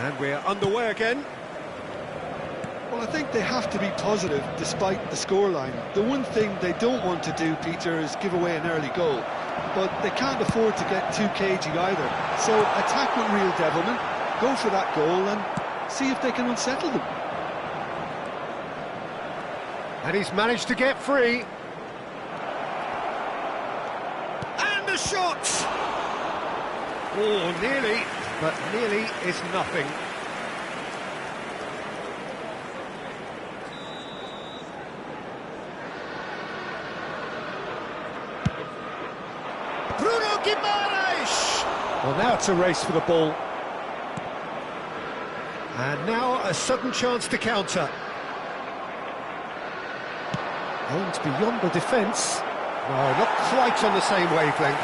And we're underway again. Well, I think they have to be positive despite the scoreline. The one thing they don't want to do, Peter, is give away an early goal. But they can't afford to get too cagey either. So attack with real devilment, go for that goal and see if they can unsettle them. And he's managed to get free. And the shot! Oh, nearly, but nearly is nothing. Well, now it's a race for the ball. And now a sudden chance to counter. Aimed beyond the defence. No, not quite on the same wavelength.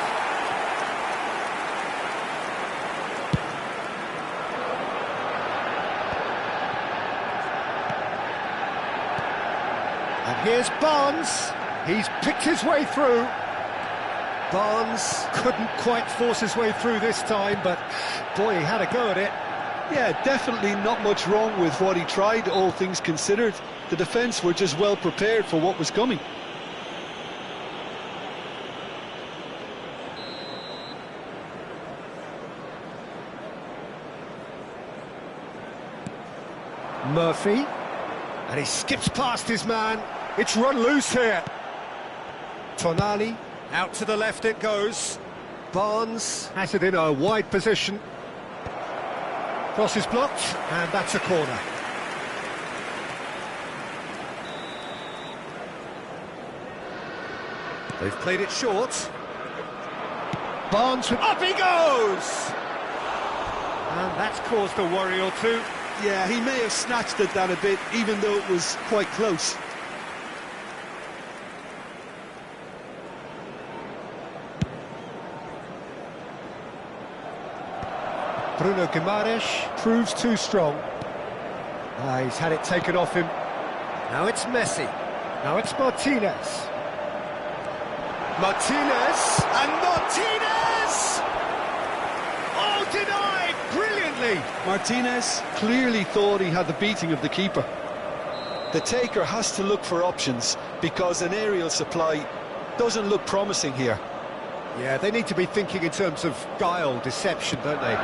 And here's Barnes. He's picked his way through. Barnes couldn't quite force his way through this time, but boy, he had a go at it. Yeah, definitely not much wrong with what he tried, all things considered. The defence were just well prepared for what was coming. Murphy, and he skips past his man. It's run loose here. Tonali. Out to the left it goes. Barnes has it in a wide position. Cross is blocked, and that's a corner. They've played it short. Barnes, up he goes! And that's caused a worry or two. Yeah, he may have snatched at that a bit, even though it was quite close. Bruno Guimaraes proves too strong. He's had it taken off him. Now it's Messi. Now it's Martinez. Martinez! And Martinez! Oh, denied! Brilliantly! Martinez clearly thought he had the beating of the keeper. The taker has to look for options, because an aerial supply doesn't look promising here. Yeah, they need to be thinking in terms of guile, deception, don't they?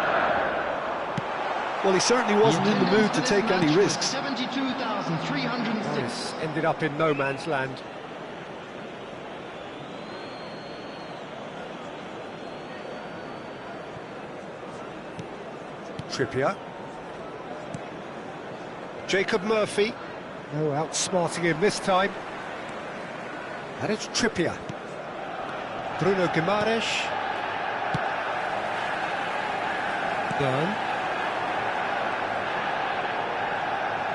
Well, he certainly wasn't in the mood to take any risks. 72,306. Ended up in no man's land. Trippier. Jacob Murphy. No outsmarting him this time. And it's Trippier. Bruno Guimaraes. Done.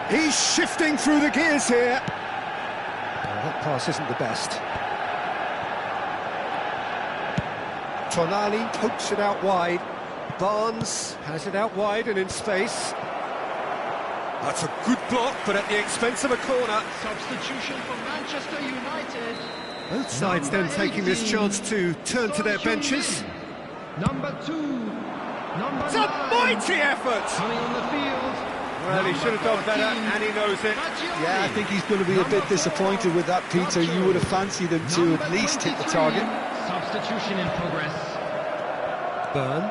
He's shifting through the gears here. Oh, that pass isn't the best. Tonali pokes it out wide. Barnes has it out wide and in space. That's a good block, but at the expense of a corner. Substitution for Manchester United. Both sides then taking this chance to turn to their benches. Number 2. It's a mighty effort! Coming on the field. Well, he should have done better, and he knows it. Yeah, I think he's going to be a bit disappointed with that, Peter. You would have fancied him to at least hit the target. Substitution in progress. Burn.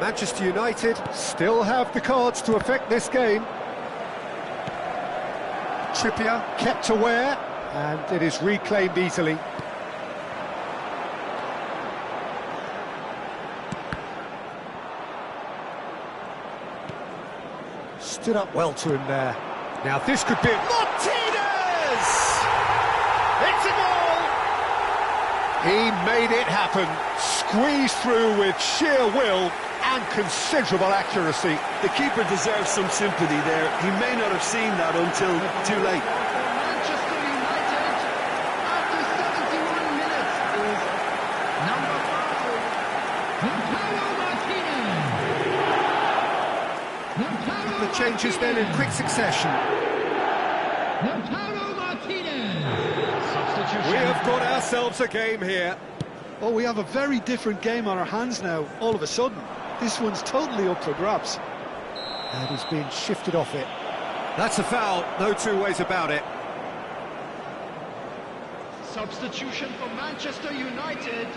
Manchester United still have the cards to affect this game. Trippier kept aware, and it is reclaimed easily. Stood up well to him there. Now this could be it. Martinez! It's a goal! He made it happen. Squeezed through with sheer will and considerable accuracy. The keeper deserves some sympathy there. He may not have seen that until too late. Manchester United, after 71 minutes, is number 5, The changes then in quick succession. Martinez. Substitution. We have got ourselves a game here. Oh, we have a very different game on our hands now, all of a sudden. This one's totally up for grabs. And he's been shifted off it. That's a foul, no two ways about it. Substitution for Manchester United.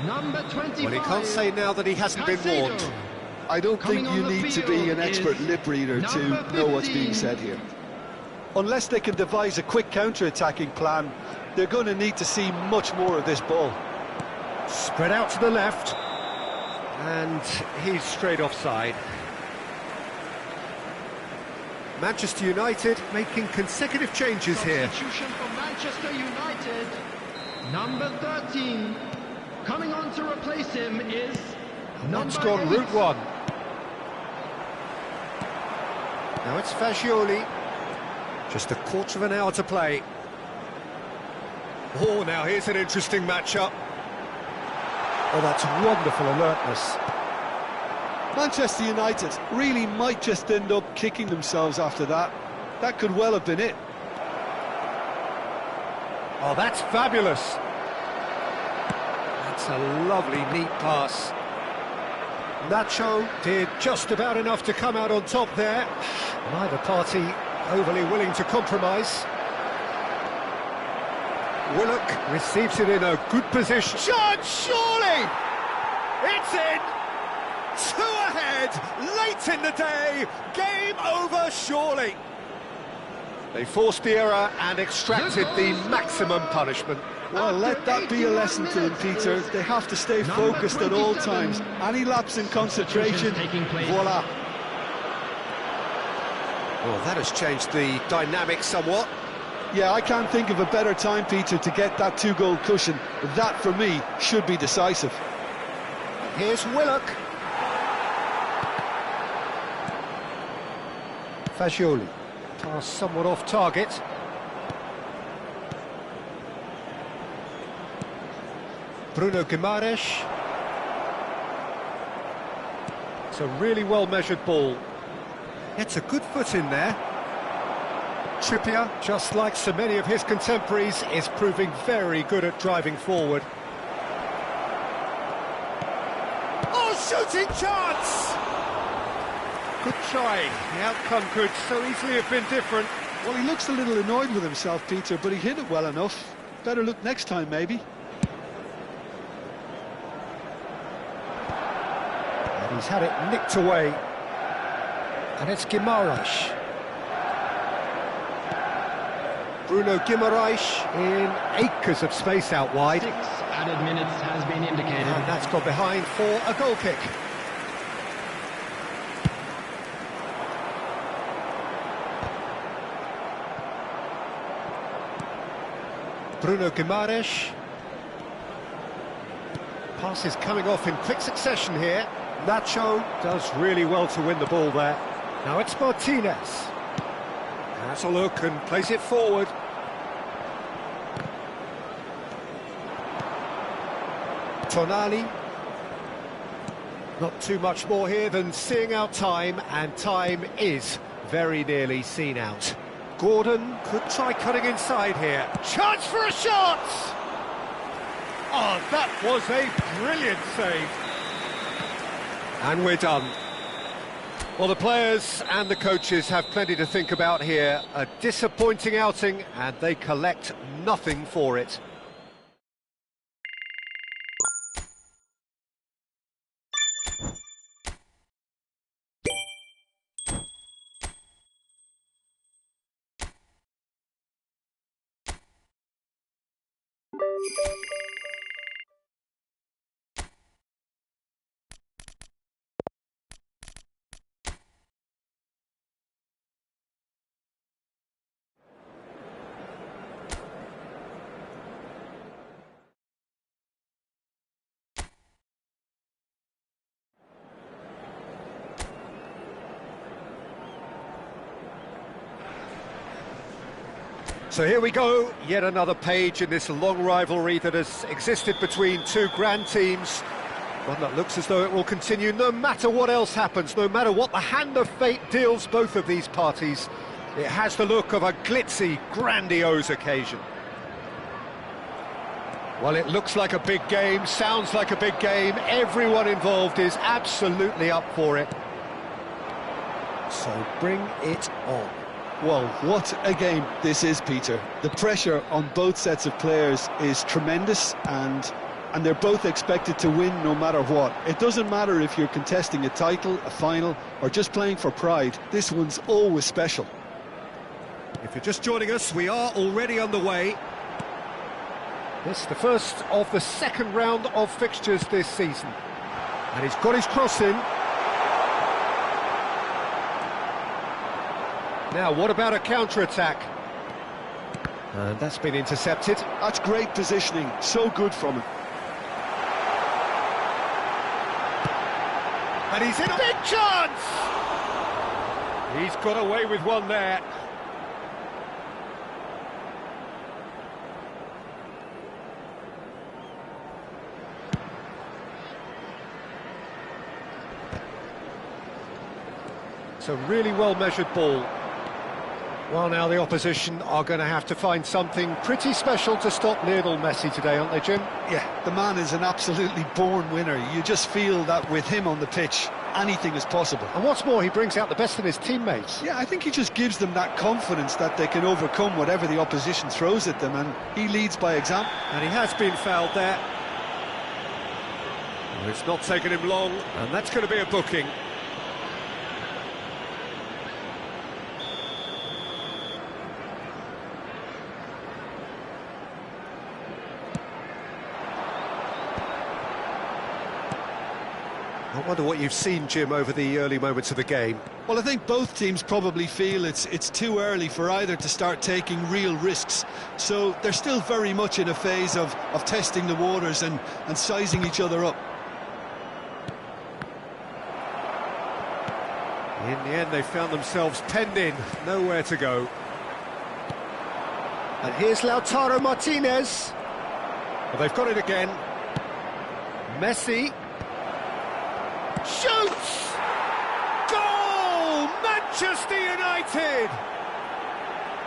Number 25. Well, he can't say now that he hasn't been warned. I don't think you need to be an expert lip reader to know what's being said here. Unless they can devise a quick counter-attacking plan, they're going to need to see much more of this ball. Spread out to the left. And he's straight offside. Manchester United making consecutive changes here. Substitution for Manchester United. Number 13. Coming on to replace him is That's gone route one. Now it's Fagioli. Just a quarter of an hour to play. Oh, now here's an interesting matchup. Oh, that's wonderful alertness. Manchester United really might just end up kicking themselves after that. That could well have been it. Oh, that's fabulous. That's a lovely, neat pass. Nacho did just about enough to come out on top there. Neither party overly willing to compromise. Willock receives it in a good position. Shot, surely! It's in! Two ahead, late in the day, game over surely. They forced the error and extracted the maximum punishment. Well, let that be a lesson to them, Peter. They have to stay focused at all times. Any lapse in concentration, voila. Well, that has changed the dynamic somewhat. Yeah, I can't think of a better time, Peter, to get that two-goal cushion. That, for me, should be decisive. Here's Willock. Fagioli. Pass somewhat off target. Bruno Guimaraes. It's a really well-measured ball. It's a good foot in there. Trippier, just like so many of his contemporaries, is proving very good at driving forward. Oh, shooting chance! Good try. The outcome could so easily have been different. Well, he looks a little annoyed with himself, Peter, but he hit it well enough. Better look next time, maybe. And he's had it nicked away. And it's Guimaraes. Bruno Guimaraes in acres of space out wide. 6 added minutes has been indicated. And that's gone behind for a goal kick. Bruno Guimaraes. Passes coming off in quick succession here. Nacho does really well to win the ball there. Now it's Martinez. Has a look and plays it forward. Tonali. Not too much more here than seeing out time, and time is very nearly seen out. Gordon could try cutting inside here. Chance for a shot! Oh, that was a brilliant save. And we're done. Well, the players and the coaches have plenty to think about here. A disappointing outing, and they collect nothing for it. So here we go, yet another page in this long rivalry that has existed between two grand teams. One that looks as though it will continue no matter what else happens, no matter what the hand of fate deals both of these parties. It has the look of a glitzy, grandiose occasion. Well, it looks like a big game, sounds like a big game. Everyone involved is absolutely up for it. So bring it on. Well, what a game this is, Peter. The pressure on both sets of players is tremendous, and they're both expected to win no matter what. It doesn't matter if you're contesting a title, a final, or just playing for pride. This one's always special. If you're just joining us, we are already underway. This is the first of the second round of fixtures this season. And he's got his cross in. Now, what about a counter-attack? And that's been intercepted. That's great positioning, so good from him. And he's in a big chance! He's got away with one there. It's a really well-measured ball. Well, now the opposition are going to have to find something pretty special to stop Lionel Messi today, aren't they, Jim? Yeah, the man is an absolutely born winner. You just feel that with him on the pitch, anything is possible. And what's more, he brings out the best in his teammates. Yeah, I think he just gives them that confidence that they can overcome whatever the opposition throws at them, and he leads by example. And he has been fouled there. Well, it's not taken him long, and that's going to be a booking. I wonder what you've seen, Jim, over the early moments of the game. Well, I think both teams probably feel it's too early for either to start taking real risks. So they're still very much in a phase of testing the waters and sizing each other up. In the end, they found themselves penned in, nowhere to go. And here's Lautaro Martinez. Well, they've got it again. Messi. Shoots! Goal! Manchester United!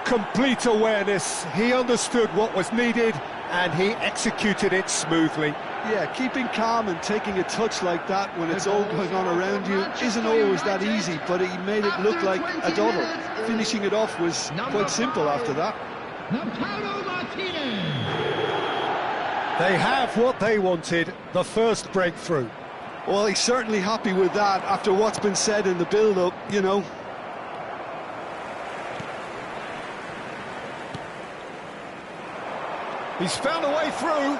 Complete awareness. He understood what was needed and he executed it smoothly. Yeah, keeping calm and taking a touch like that when it's all going on around you isn't always that easy, but he made it look like a doddle. Finishing it off was quite simple after that. They have what they wanted, the first breakthrough. Well, he's certainly happy with that after what's been said in the build-up, you know. He's found a way through.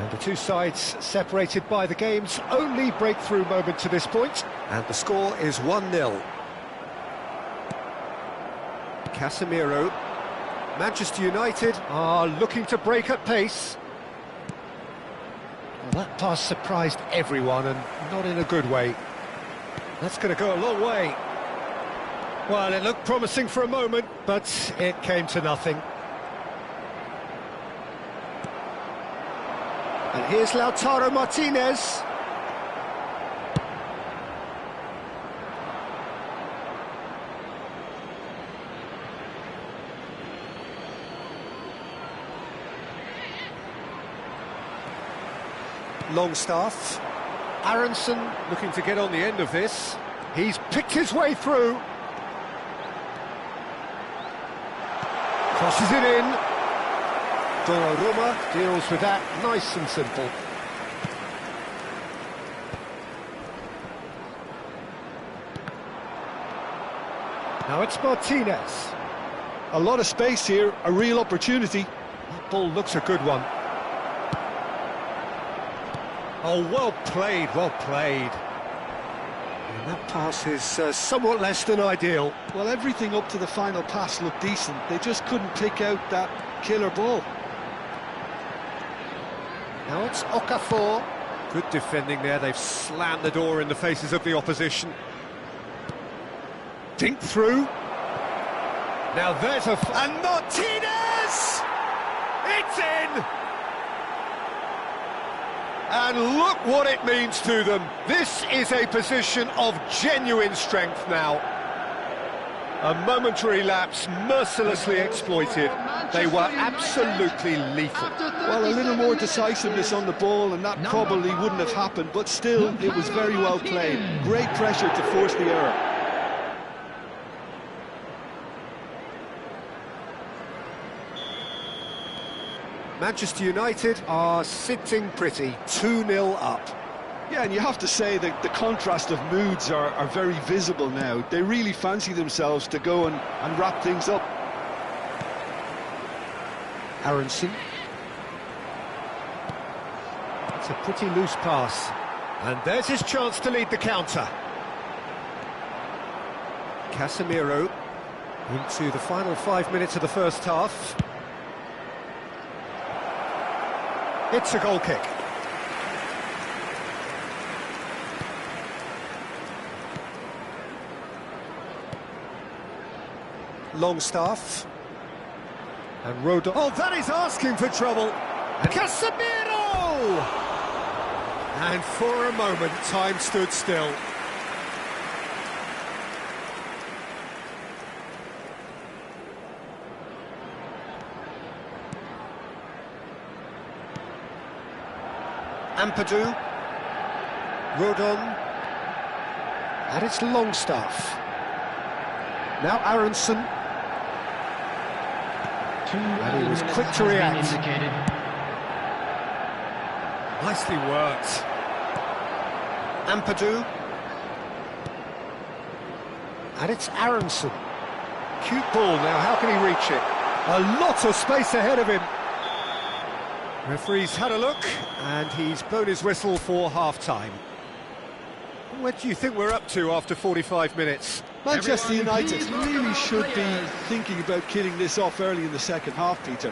And the two sides separated by the game's only breakthrough moment to this point. And the score is 1-0. Casemiro. Manchester United are looking to break at pace. Well, that pass surprised everyone, and not in a good way. That's going to go a long way. Well, it looked promising for a moment, but it came to nothing. And here's Lautaro Martinez. Longstaff. Aronson looking to get on the end of this. He's picked his way through. Crosses it in. Donnarumma deals with that nice and simple. Now it's Martinez. A lot of space here, a real opportunity. That ball looks a good one. Oh, well played, well played. And that pass is somewhat less than ideal. Well, everything up to the final pass looked decent. They just couldn't pick out that killer ball. Now it's Okafor. Good defending there. They've slammed the door in the faces of the opposition. Dink through. Now there's a... And Martinez! It's in! And look what it means to them. This is a position of genuine strength now. A momentary lapse, mercilessly exploited. They were absolutely lethal. Well, a little more decisiveness on the ball and that probably wouldn't have happened, but still, it was very well played. Great pressure to force the error. Manchester United are sitting pretty, 2-0 up. Yeah, and you have to say that the contrast of moods are very visible now. They really fancy themselves to go and wrap things up. Aronson. It's a pretty loose pass. And there's his chance to lead the counter. Casemiro into the final 5 minutes of the first half. It's a goal kick. Longstaff. And Rodon. Oh, that is asking for trouble. And Casemiro! And for a moment, time stood still. Ampadu, Rodon, and it's Longstaff. Now Aronson, and he was quick to react. Nicely worked. Ampadu, and it's Aronson. Cute ball, now how can he reach it? A lot of space ahead of him. Referee's had a look, and he's blown his whistle for half-time. What do you think we're up to after 45 minutes? Manchester United really should be thinking about killing this off early in the second half, Peter.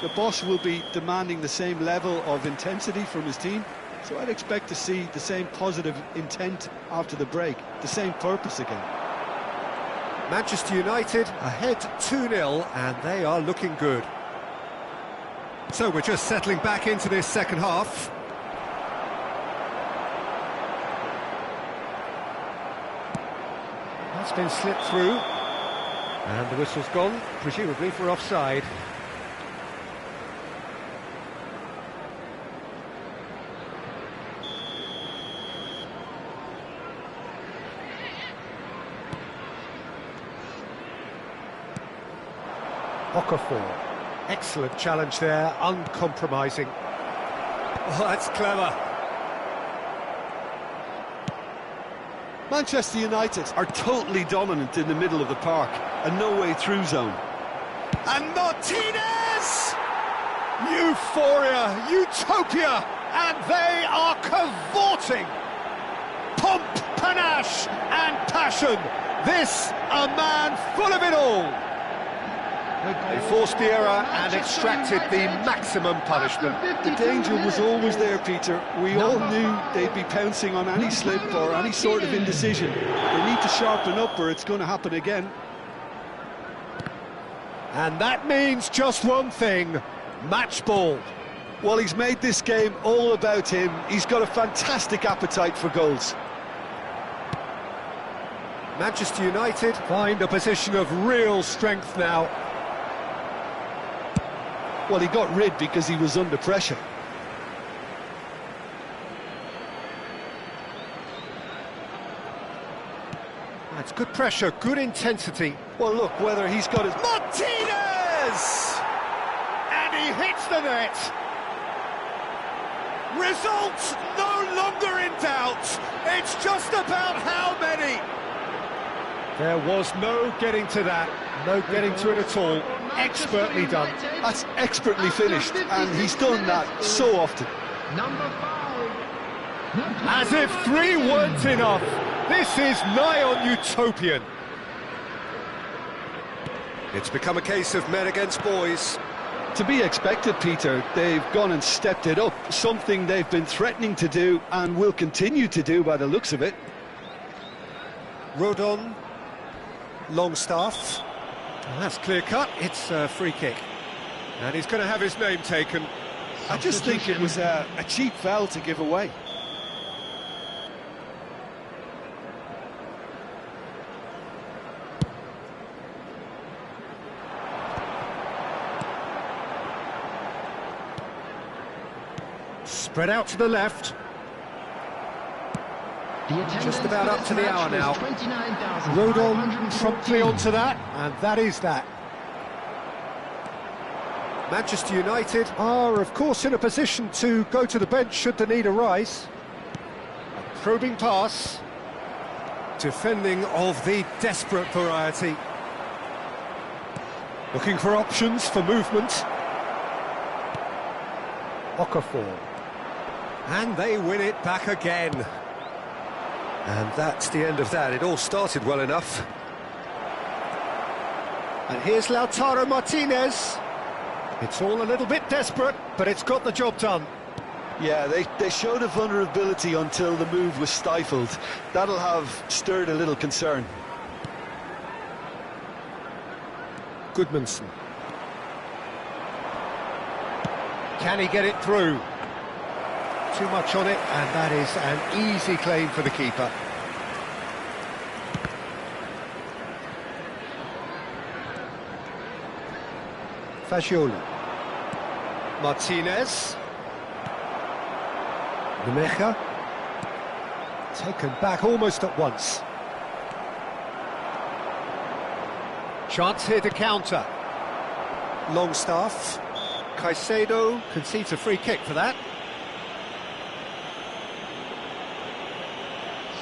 The boss will be demanding the same level of intensity from his team, so I'd expect to see the same positive intent after the break, the same purpose again. Manchester United ahead 2-0, and they are looking good. So we're just settling back into this second half. That's been slipped through. And the whistle's gone, presumably for offside. Okafor. Excellent challenge there, uncompromising. Oh, that's clever. Manchester United are totally dominant in the middle of the park, a no-way-through zone. And Martinez! Euphoria, utopia, and they are cavorting. Pomp, panache, and passion. This, a man full of it all. They forced the error and extracted the maximum punishment. The danger was always there, Peter. We all knew they'd be pouncing on any slip or any sort of indecision. They need to sharpen up or it's going to happen again. And that means just one thing, match ball. Well, he's made this game all about him. He's got a fantastic appetite for goals. Manchester United find a position of real strength now. Well, he got rid because he was under pressure. That's good pressure, good intensity. Well, look, whether he's got his... Martinez! And he hits the net. Results no longer in doubt. It's just about how many. There was no getting to that, no getting to it at all. Expertly done. That's expertly finished, and he's done that so often. Number 5. As if 3 weren't enough. This is nigh on utopian. It's become a case of men against boys. To be expected, Peter. They've gone and stepped it up, something they've been threatening to do and will continue to do by the looks of it. Rodon, Longstaff. And that's clear-cut, it's a free kick. And he's going to have his name taken. I just think it was a cheap foul to give away. Spread out to the left. Just about up to the hour now. Rode on promptly onto that, and that is that. Manchester United are, of course, in a position to go to the bench should the need arise. A probing pass. Defending of the desperate variety. Looking for options for movement. Okafor. And they win it back again. And that's the end of that. It all started well enough. And here's Lautaro Martinez. It's all a little bit desperate, but it's got the job done. Yeah, they showed a vulnerability until the move was stifled. That'll have stirred a little concern. Goodmanson. Can he get it through? Too much on it, and that is an easy claim for the keeper. Fagioli. Martinez. Nemecha. Taken back almost at once. Chance here to counter. Longstaff. Caicedo concedes a free kick for that.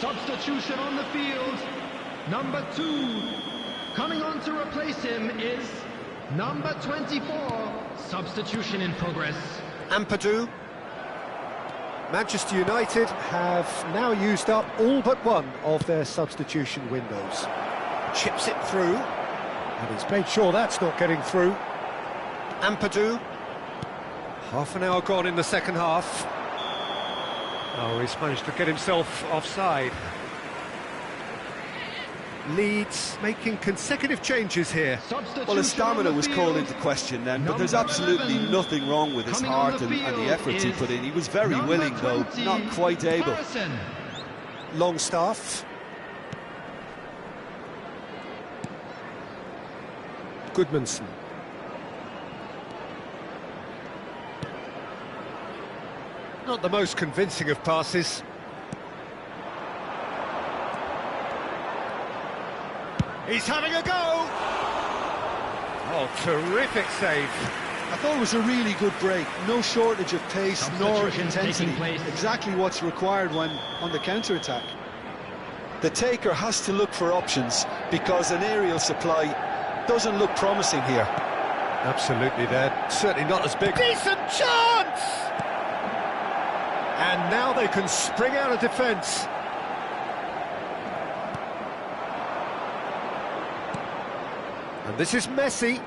Substitution on the field. Number 2. Coming on to replace him is number 24. Substitution in progress. Ampadu. Manchester United have now used up all but one of their substitution windows. Chips it through, and he's made sure that's not getting through. Ampadu. Half an hour gone in the second half. Oh, he's managed to get himself offside. Leeds making consecutive changes here. Well, his stamina was called into question then, but there's absolutely nothing wrong with his heart and the efforts he put in. He was very willing, though, not quite able. Longstaff. Goodmanson. Not the most convincing of passes. He's having a go! Oh, terrific save. I thought it was a really good break. No shortage of pace nor intensity. Exactly what's required when on the counter-attack. The taker has to look for options because an aerial supply doesn't look promising here. Absolutely, they're certainly not as big. Decent chance! And now they can spring out of defence. And this is Messi.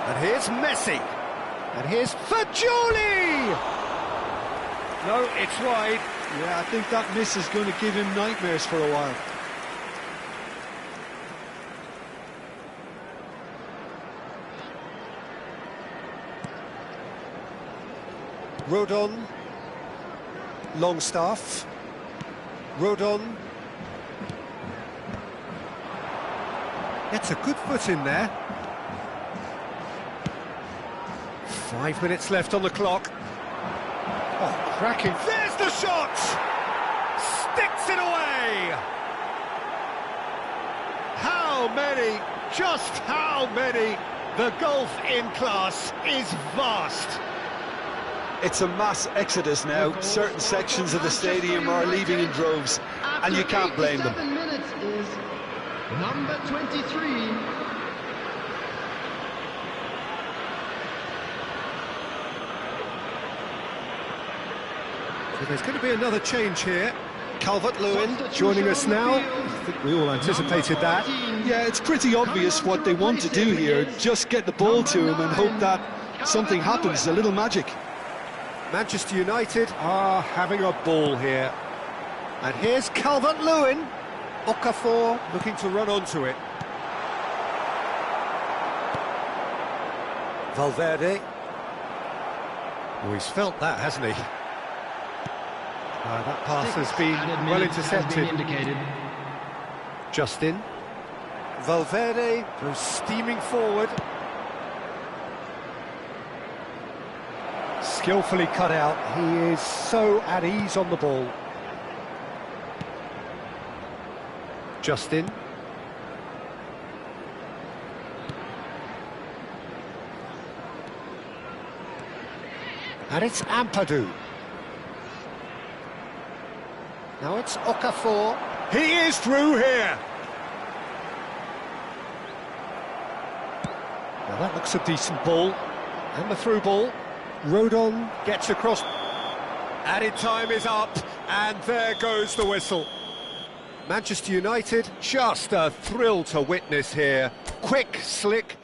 And here's Messi. And here's Fagioli! No, it's wide. Yeah, I think that miss is going to give him nightmares for a while. Rodon. Longstaff. Rodon. Gets a good foot in there. 5 minutes left on the clock. Oh, cracking. There's the shot! Sticks it away! How many? Just how many? The gulf in class is vast. It's a mass exodus now. Certain sections of the stadium are leaving in droves, and you can't blame them. 7 minutes is number 23. So there's going to be another change here. Calvert-Lewin joining us now. I think we all anticipated that. Yeah, it's pretty obvious what they want to do here. Just get the ball to him and hope that something happens, a little magic. Manchester United are having a ball here. And here's Calvert-Lewin. Okafor looking to run onto it. Valverde. Oh, he's felt that, hasn't he? That pass has been well intercepted. Justin. Valverde goes steaming forward. Skillfully cut out. He is so at ease on the ball. Justin. And it's Ampadu. Now it's Okafor. He is through here. Now that looks a decent ball. And the through ball. Rodon gets across. Added time is up. And there goes the whistle. Manchester United, just a thrill to witness here. Quick, slick.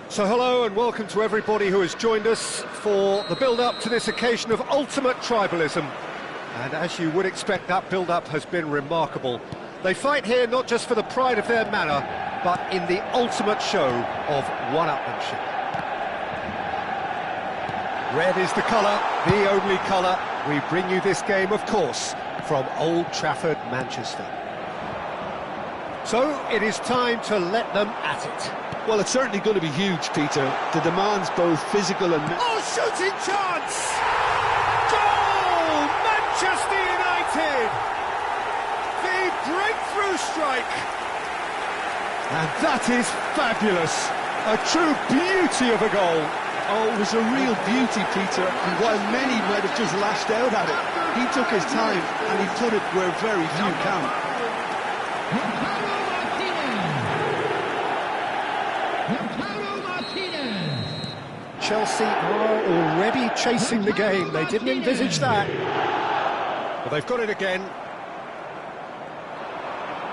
So hello and welcome to everybody who has joined us for the build-up to this occasion of ultimate tribalism. And as you would expect, that build-up has been remarkable. They fight here not just for the pride of their manor, but in the ultimate show of one-upmanship. Red is the colour, the only colour. We bring you this game, of course, from Old Trafford, Manchester. So it is time to let them at it. Well, it's certainly going to be huge, Peter. The demands both physical and... Oh, shooting chance! Goal! Manchester United! The breakthrough strike! And that is fabulous! A true beauty of a goal! Oh, it was a real beauty, Peter. And while many might have just lashed out at it, he took his time and he put it where very few can. Chelsea are already chasing the game. They didn't envisage that. But they've got it again.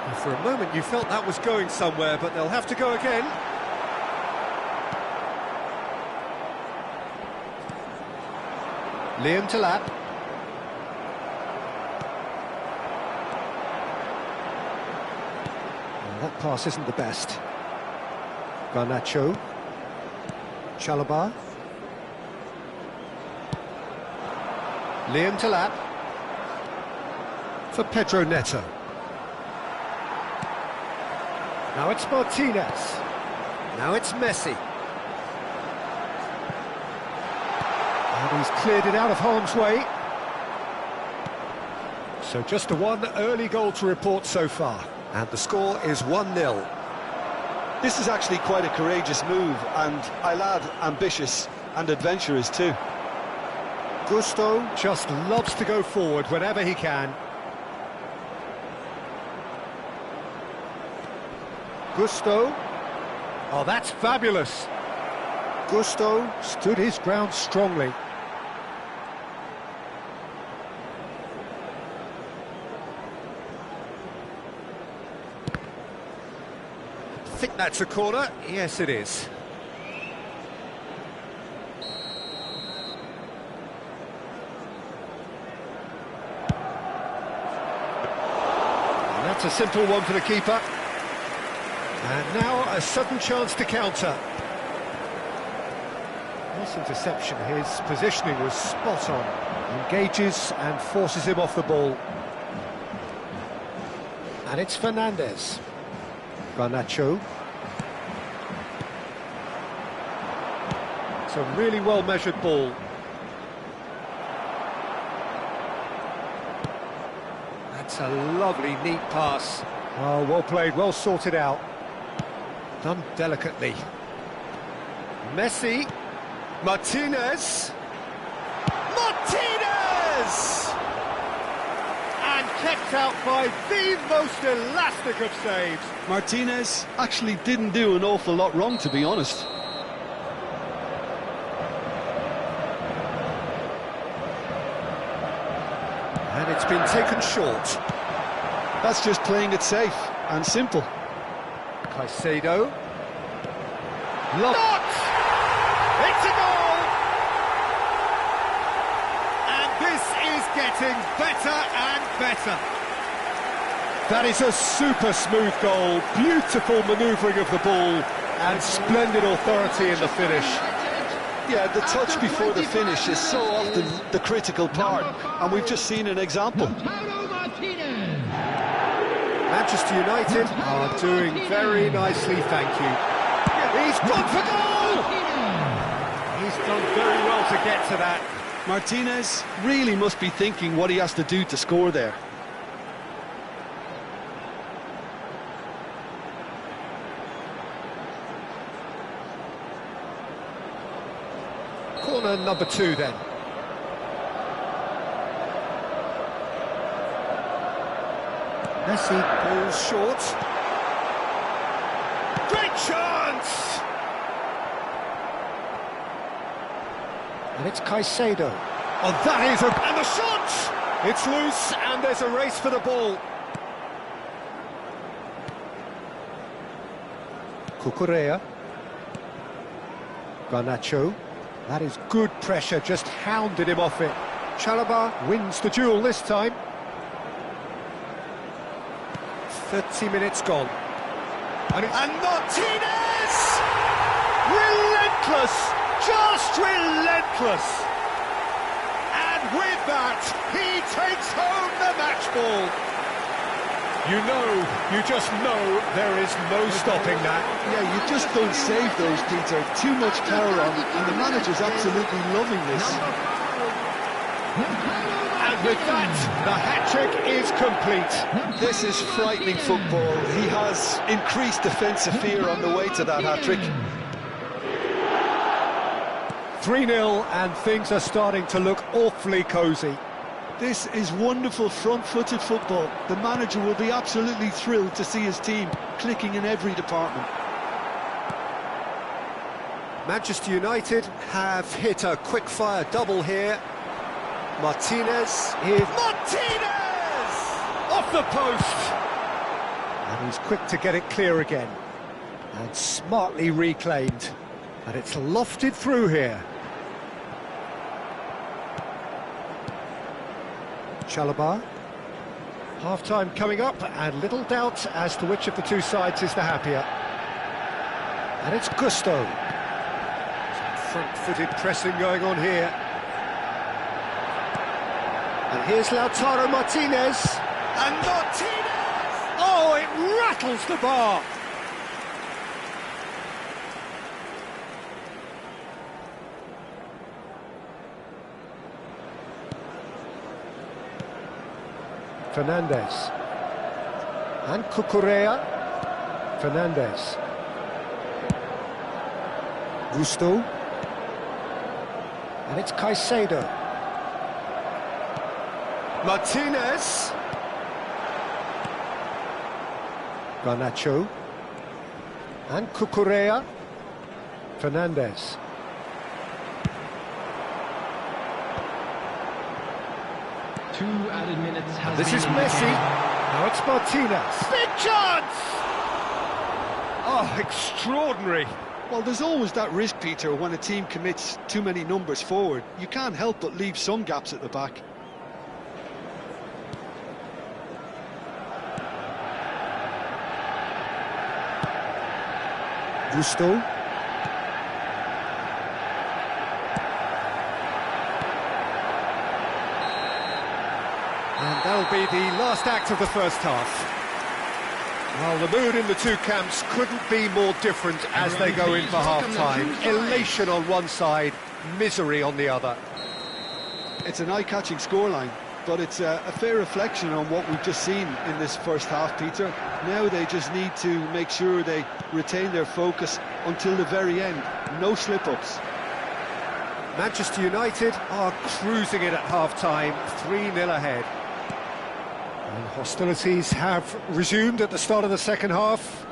And for a moment you felt that was going somewhere, but they'll have to go again. Liam Delap. Well, that pass isn't the best. Garnacho. Chalobah. Liam Delap for Pedro Neto. Now it's Martinez. Now it's Messi. And he's cleared it out of harm's way. So just a one early goal to report so far. And the score is 1-0. This is actually quite a courageous move, and I'll add ambitious and adventurous too. Gusto just loves to go forward whenever he can. Gusto. Oh, that's fabulous. Gusto stood his ground strongly. I think that's a corner. Yes, it is. And that's a simple one for the keeper. And now a sudden chance to counter. Nice interception. His positioning was spot on. Engages and forces him off the ball. And it's Fernandez. Garnacho. It's a really well-measured ball. That's a lovely, neat pass. Oh, well played, well sorted out. Done delicately. Messi. Martinez. Martinez! And kept out by the most elastic of saves. Martinez actually didn't do an awful lot wrong, to be honest. And it's been taken short. That's just playing it safe and simple. Caicedo. Not! It's a goal! And this is getting better and better. That is a super smooth goal. Beautiful manoeuvring of the ball and splendid authority in the finish. Yeah, the touch before the finish is so often the critical part, and we've just seen an example. Manchester United are doing very nicely, thank you. He's gone for goal! He's done very well to get to that. Martinez really must be thinking what he has to do to score there. Corner number 2 then. Messi pulls short. Great chance! And it's Caicedo. Oh, that is a... And the shot! It's loose, and there's a race for the ball. Cucurella. Garnacho. That is good pressure, just hounded him off it. Chalobah wins the duel this time. 30 minutes gone. And Martinez! Relentless! Just relentless! And with that, he takes home the match ball. You just know there is no stopping that. Yeah, you just don't save those, Peter. Too much power on, and the manager's absolutely loving this. And with that, the hat-trick is complete. This is frightening football. He has increased defensive fear on the way to that hat-trick. 3-0, and things are starting to look awfully cosy. This is wonderful front-footed football. The manager will be absolutely thrilled to see his team clicking in every department. Manchester United have hit a quick-fire double here. Martinez is... Martinez! Off the post! And he's quick to get it clear again. And smartly reclaimed. And it's lofted through here. Chalobah. Half-time coming up, and little doubt as to which of the two sides is the happier. And it's Gusto. Some front-footed pressing going on here. And here's Lautaro Martinez. And Martinez! Oh, it rattles the bar. Fernandez. And Cucurella. Fernandez. Gusto. And it's Caicedo. Martinez. Garnacho. And Cucurella. Fernandez. Two added minutes has This is Messi. Now it's Martinez. Big chance! Oh, extraordinary. Well, there's always that risk, Peter, when a team commits too many numbers forward. You can't help but leave some gaps at the back. Gusto. And that'll be the last act of the first half. Well, the mood in the two camps couldn't be more different as they go in for half-time. Elation on one side, misery on the other. It's an eye-catching scoreline, but it's a fair reflection on what we've just seen in this first half, Peter. Now they just need to make sure they retain their focus until the very end. No slip-ups. Manchester United are cruising it at half-time, 3-0 ahead. And Hostilities have resumed at the start of the second half.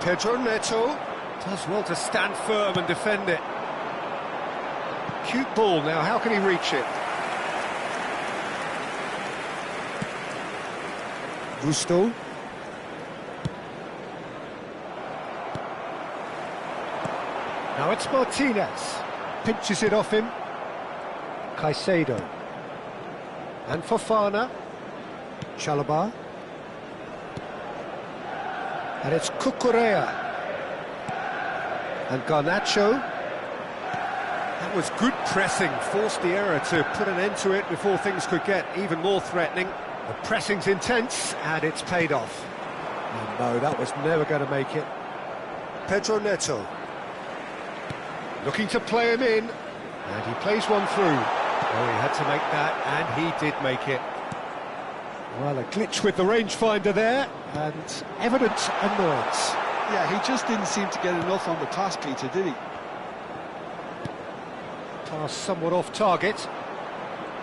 Pedro Neto does well to stand firm and defend it. Cute ball now, how can he reach it? Gusto. Now it's Martinez. Pinches it off him. Caicedo. And Fofana. Chalobah. And it's Cucurella. And Garnacho. That was good pressing, forced the error to put an end to it before things could get even more threatening. The pressing's intense, and it's paid off. Oh, no, that was never going to make it. Pedro Neto. Looking to play him in, and he plays one through. Oh, he had to make that, and he did make it. Well, a glitch with the rangefinder there, and evident annoyance. Yeah, he just didn't seem to get enough on the pass, Peter, did he? Pass somewhat off target.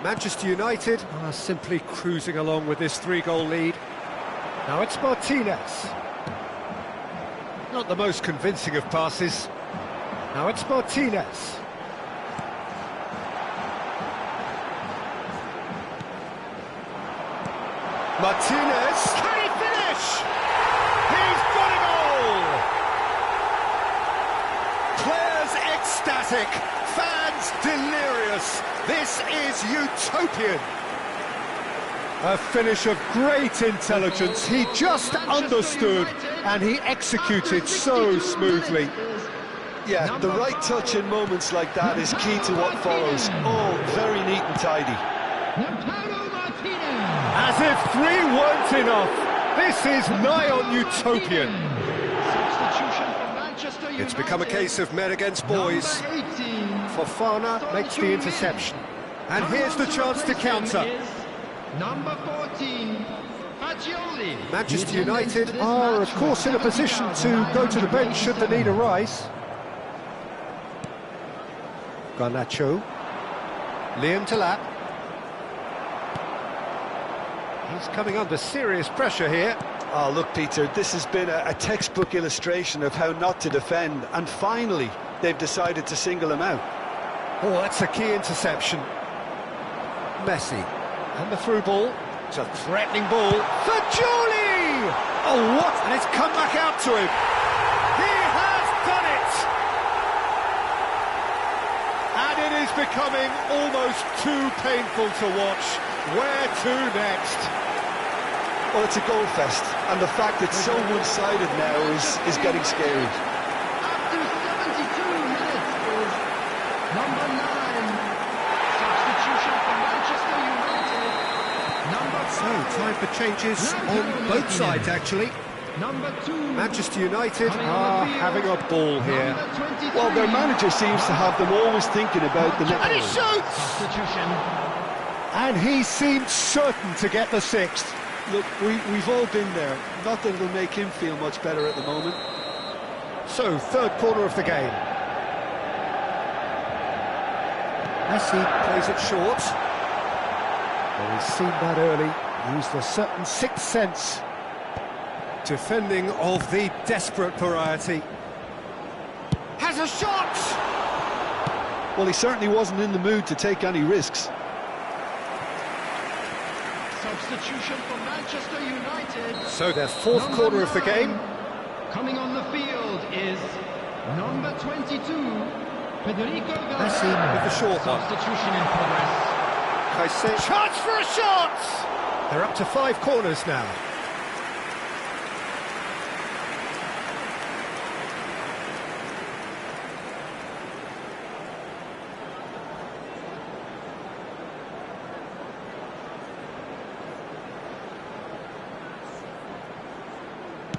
Manchester United are simply cruising along with this 3-goal lead. Now it's Martinez. Not the most convincing of passes. Now it's Martinez. Martinez, can he finish? He's got it all! Players ecstatic, fans delirious. This is utopian. A finish of great intelligence. He just understood and he executed so smoothly. Yeah, the right touch in moments like that is key to what follows. Oh, very neat and tidy. As if 3 weren't enough, this is nigh on utopian. It's become a case of men against boys. Fofana makes the interception. And here's the chance to counter. Number 14, Manchester United are, of course, in a position to go to the bench should the need arise. Garnacho. Liam Delap. He's coming under serious pressure here. Oh, look, Peter, this has been a textbook illustration of how not to defend, and finally they've decided to single him out. Oh, that's a key interception. Messi. And the through ball. It's a threatening ball. For Jolie! Oh, what? And it's come back out to him. He has done it! And it is becoming almost too painful to watch. Where to next? Well, it's a goal fest, and the fact it's so one-sided now is getting scary. After 72 minutes is number 9, substitution for Manchester United. Number 5. So, time for changes on both sides, actually. Number 2. Manchester United are having a ball here. Well, their manager seems to have them always thinking about the next. And he shoots! Substitution. And he seemed certain to get the 6th. Look, we've all been there. Not that it'll make him feel much better at the moment. So, third quarter of the game. Messi plays it short. Well, we've seen that early. Used a certain sixth sense. Defending of the desperate variety. Has a shot! Well, he certainly wasn't in the mood to take any risks. Substitution for Manchester United. So their fourth quarter of the game. Coming on the field is number 22, Federico Messi with the short one. Substitution in progress. Caicedo. Chance for a shot! They're up to 5 corners now.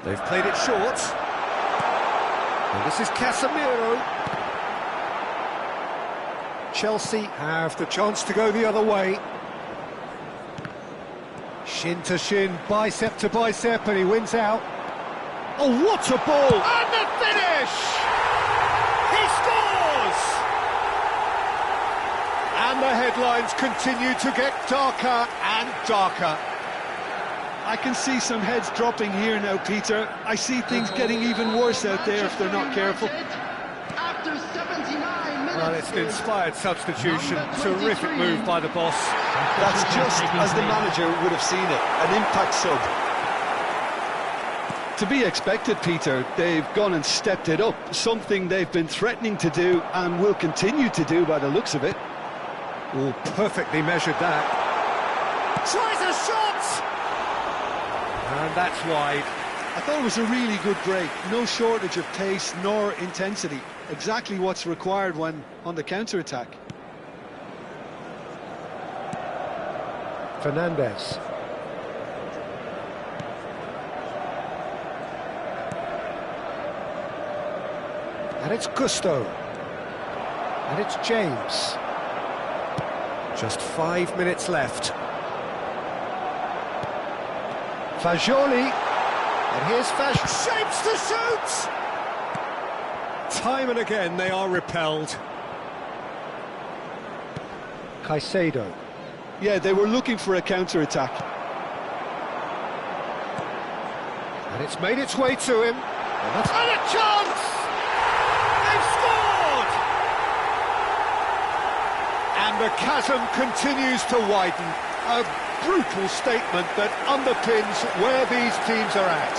They've played it short. And this is Casemiro. Chelsea have the chance to go the other way. Shin to shin, bicep to bicep, and he wins out. Oh, what a ball! And the finish! He scores! And the headlines continue to get darker and darker. I can see some heads dropping here now, Peter. I see things getting even worse out there if they're not careful. After 79 minutes. Well, it's an inspired substitution. Terrific move by the boss. That's just as the manager would have seen it, an impact sub. To be expected, Peter. They've gone and stepped it up, something they've been threatening to do and will continue to do by the looks of it. Oh, perfectly measured that. Tries a shot! And that's wide. I thought it was a really good break. No shortage of pace nor intensity. Exactly what's required when on the counter-attack. Fernandez. And it's Gusto. And it's James. Just 5 minutes left. Fagioli. And here's shapes to shoot! Time and again they are repelled. Caicedo. Yeah, they were looking for a counter-attack. And it's made its way to him. And a chance! They've scored! And the chasm continues to widen. A brutal statement that underpins where these teams are at.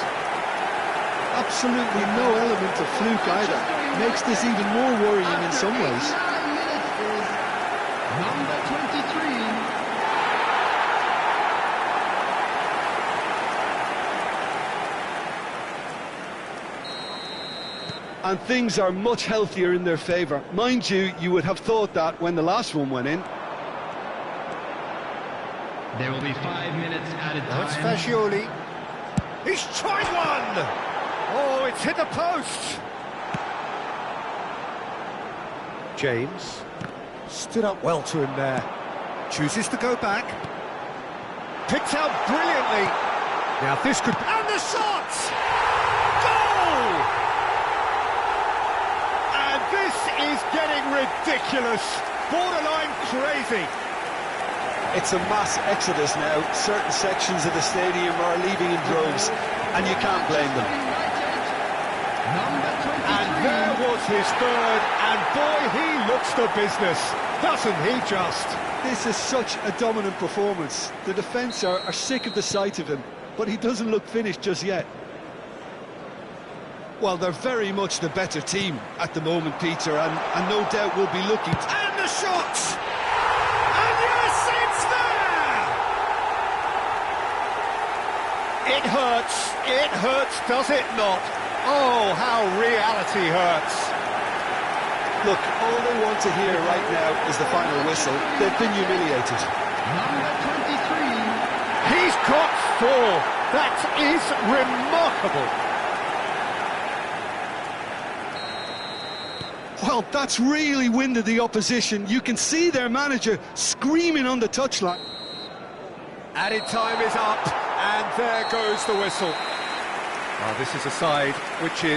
Absolutely no element of fluke either. Makes this even more worrying in some ways. Number 23. And things are much healthier in their favour. Mind you, you would have thought that when the last one went in. There will be 5 minutes added time. That's Fagioli. He's tried one! Oh, it's hit the post! James stood up well to him there. Chooses to go back. Picked out brilliantly. Now this could... And the shot! Goal! And this is getting ridiculous. Borderline crazy. It's a mass exodus now. Certain sections of the stadium are leaving in droves, and you can't blame them. And there was his third, and boy, he looks the business, doesn't he just? This is such a dominant performance. The defence are sick of the sight of him, but he doesn't look finished just yet. Well, they're very much the better team at the moment, Peter, and no doubt will be looking to... And the shot! And yes, it's there! It hurts, does it not? Oh, how reality hurts. Look, all they want to hear right now is the final whistle. They've been humiliated. Number 23. He's got 4. That is remarkable. Well, that's really winded the opposition. You can see their manager screaming on the touchline. Added time is up, and there goes the whistle. Well, this is a side which is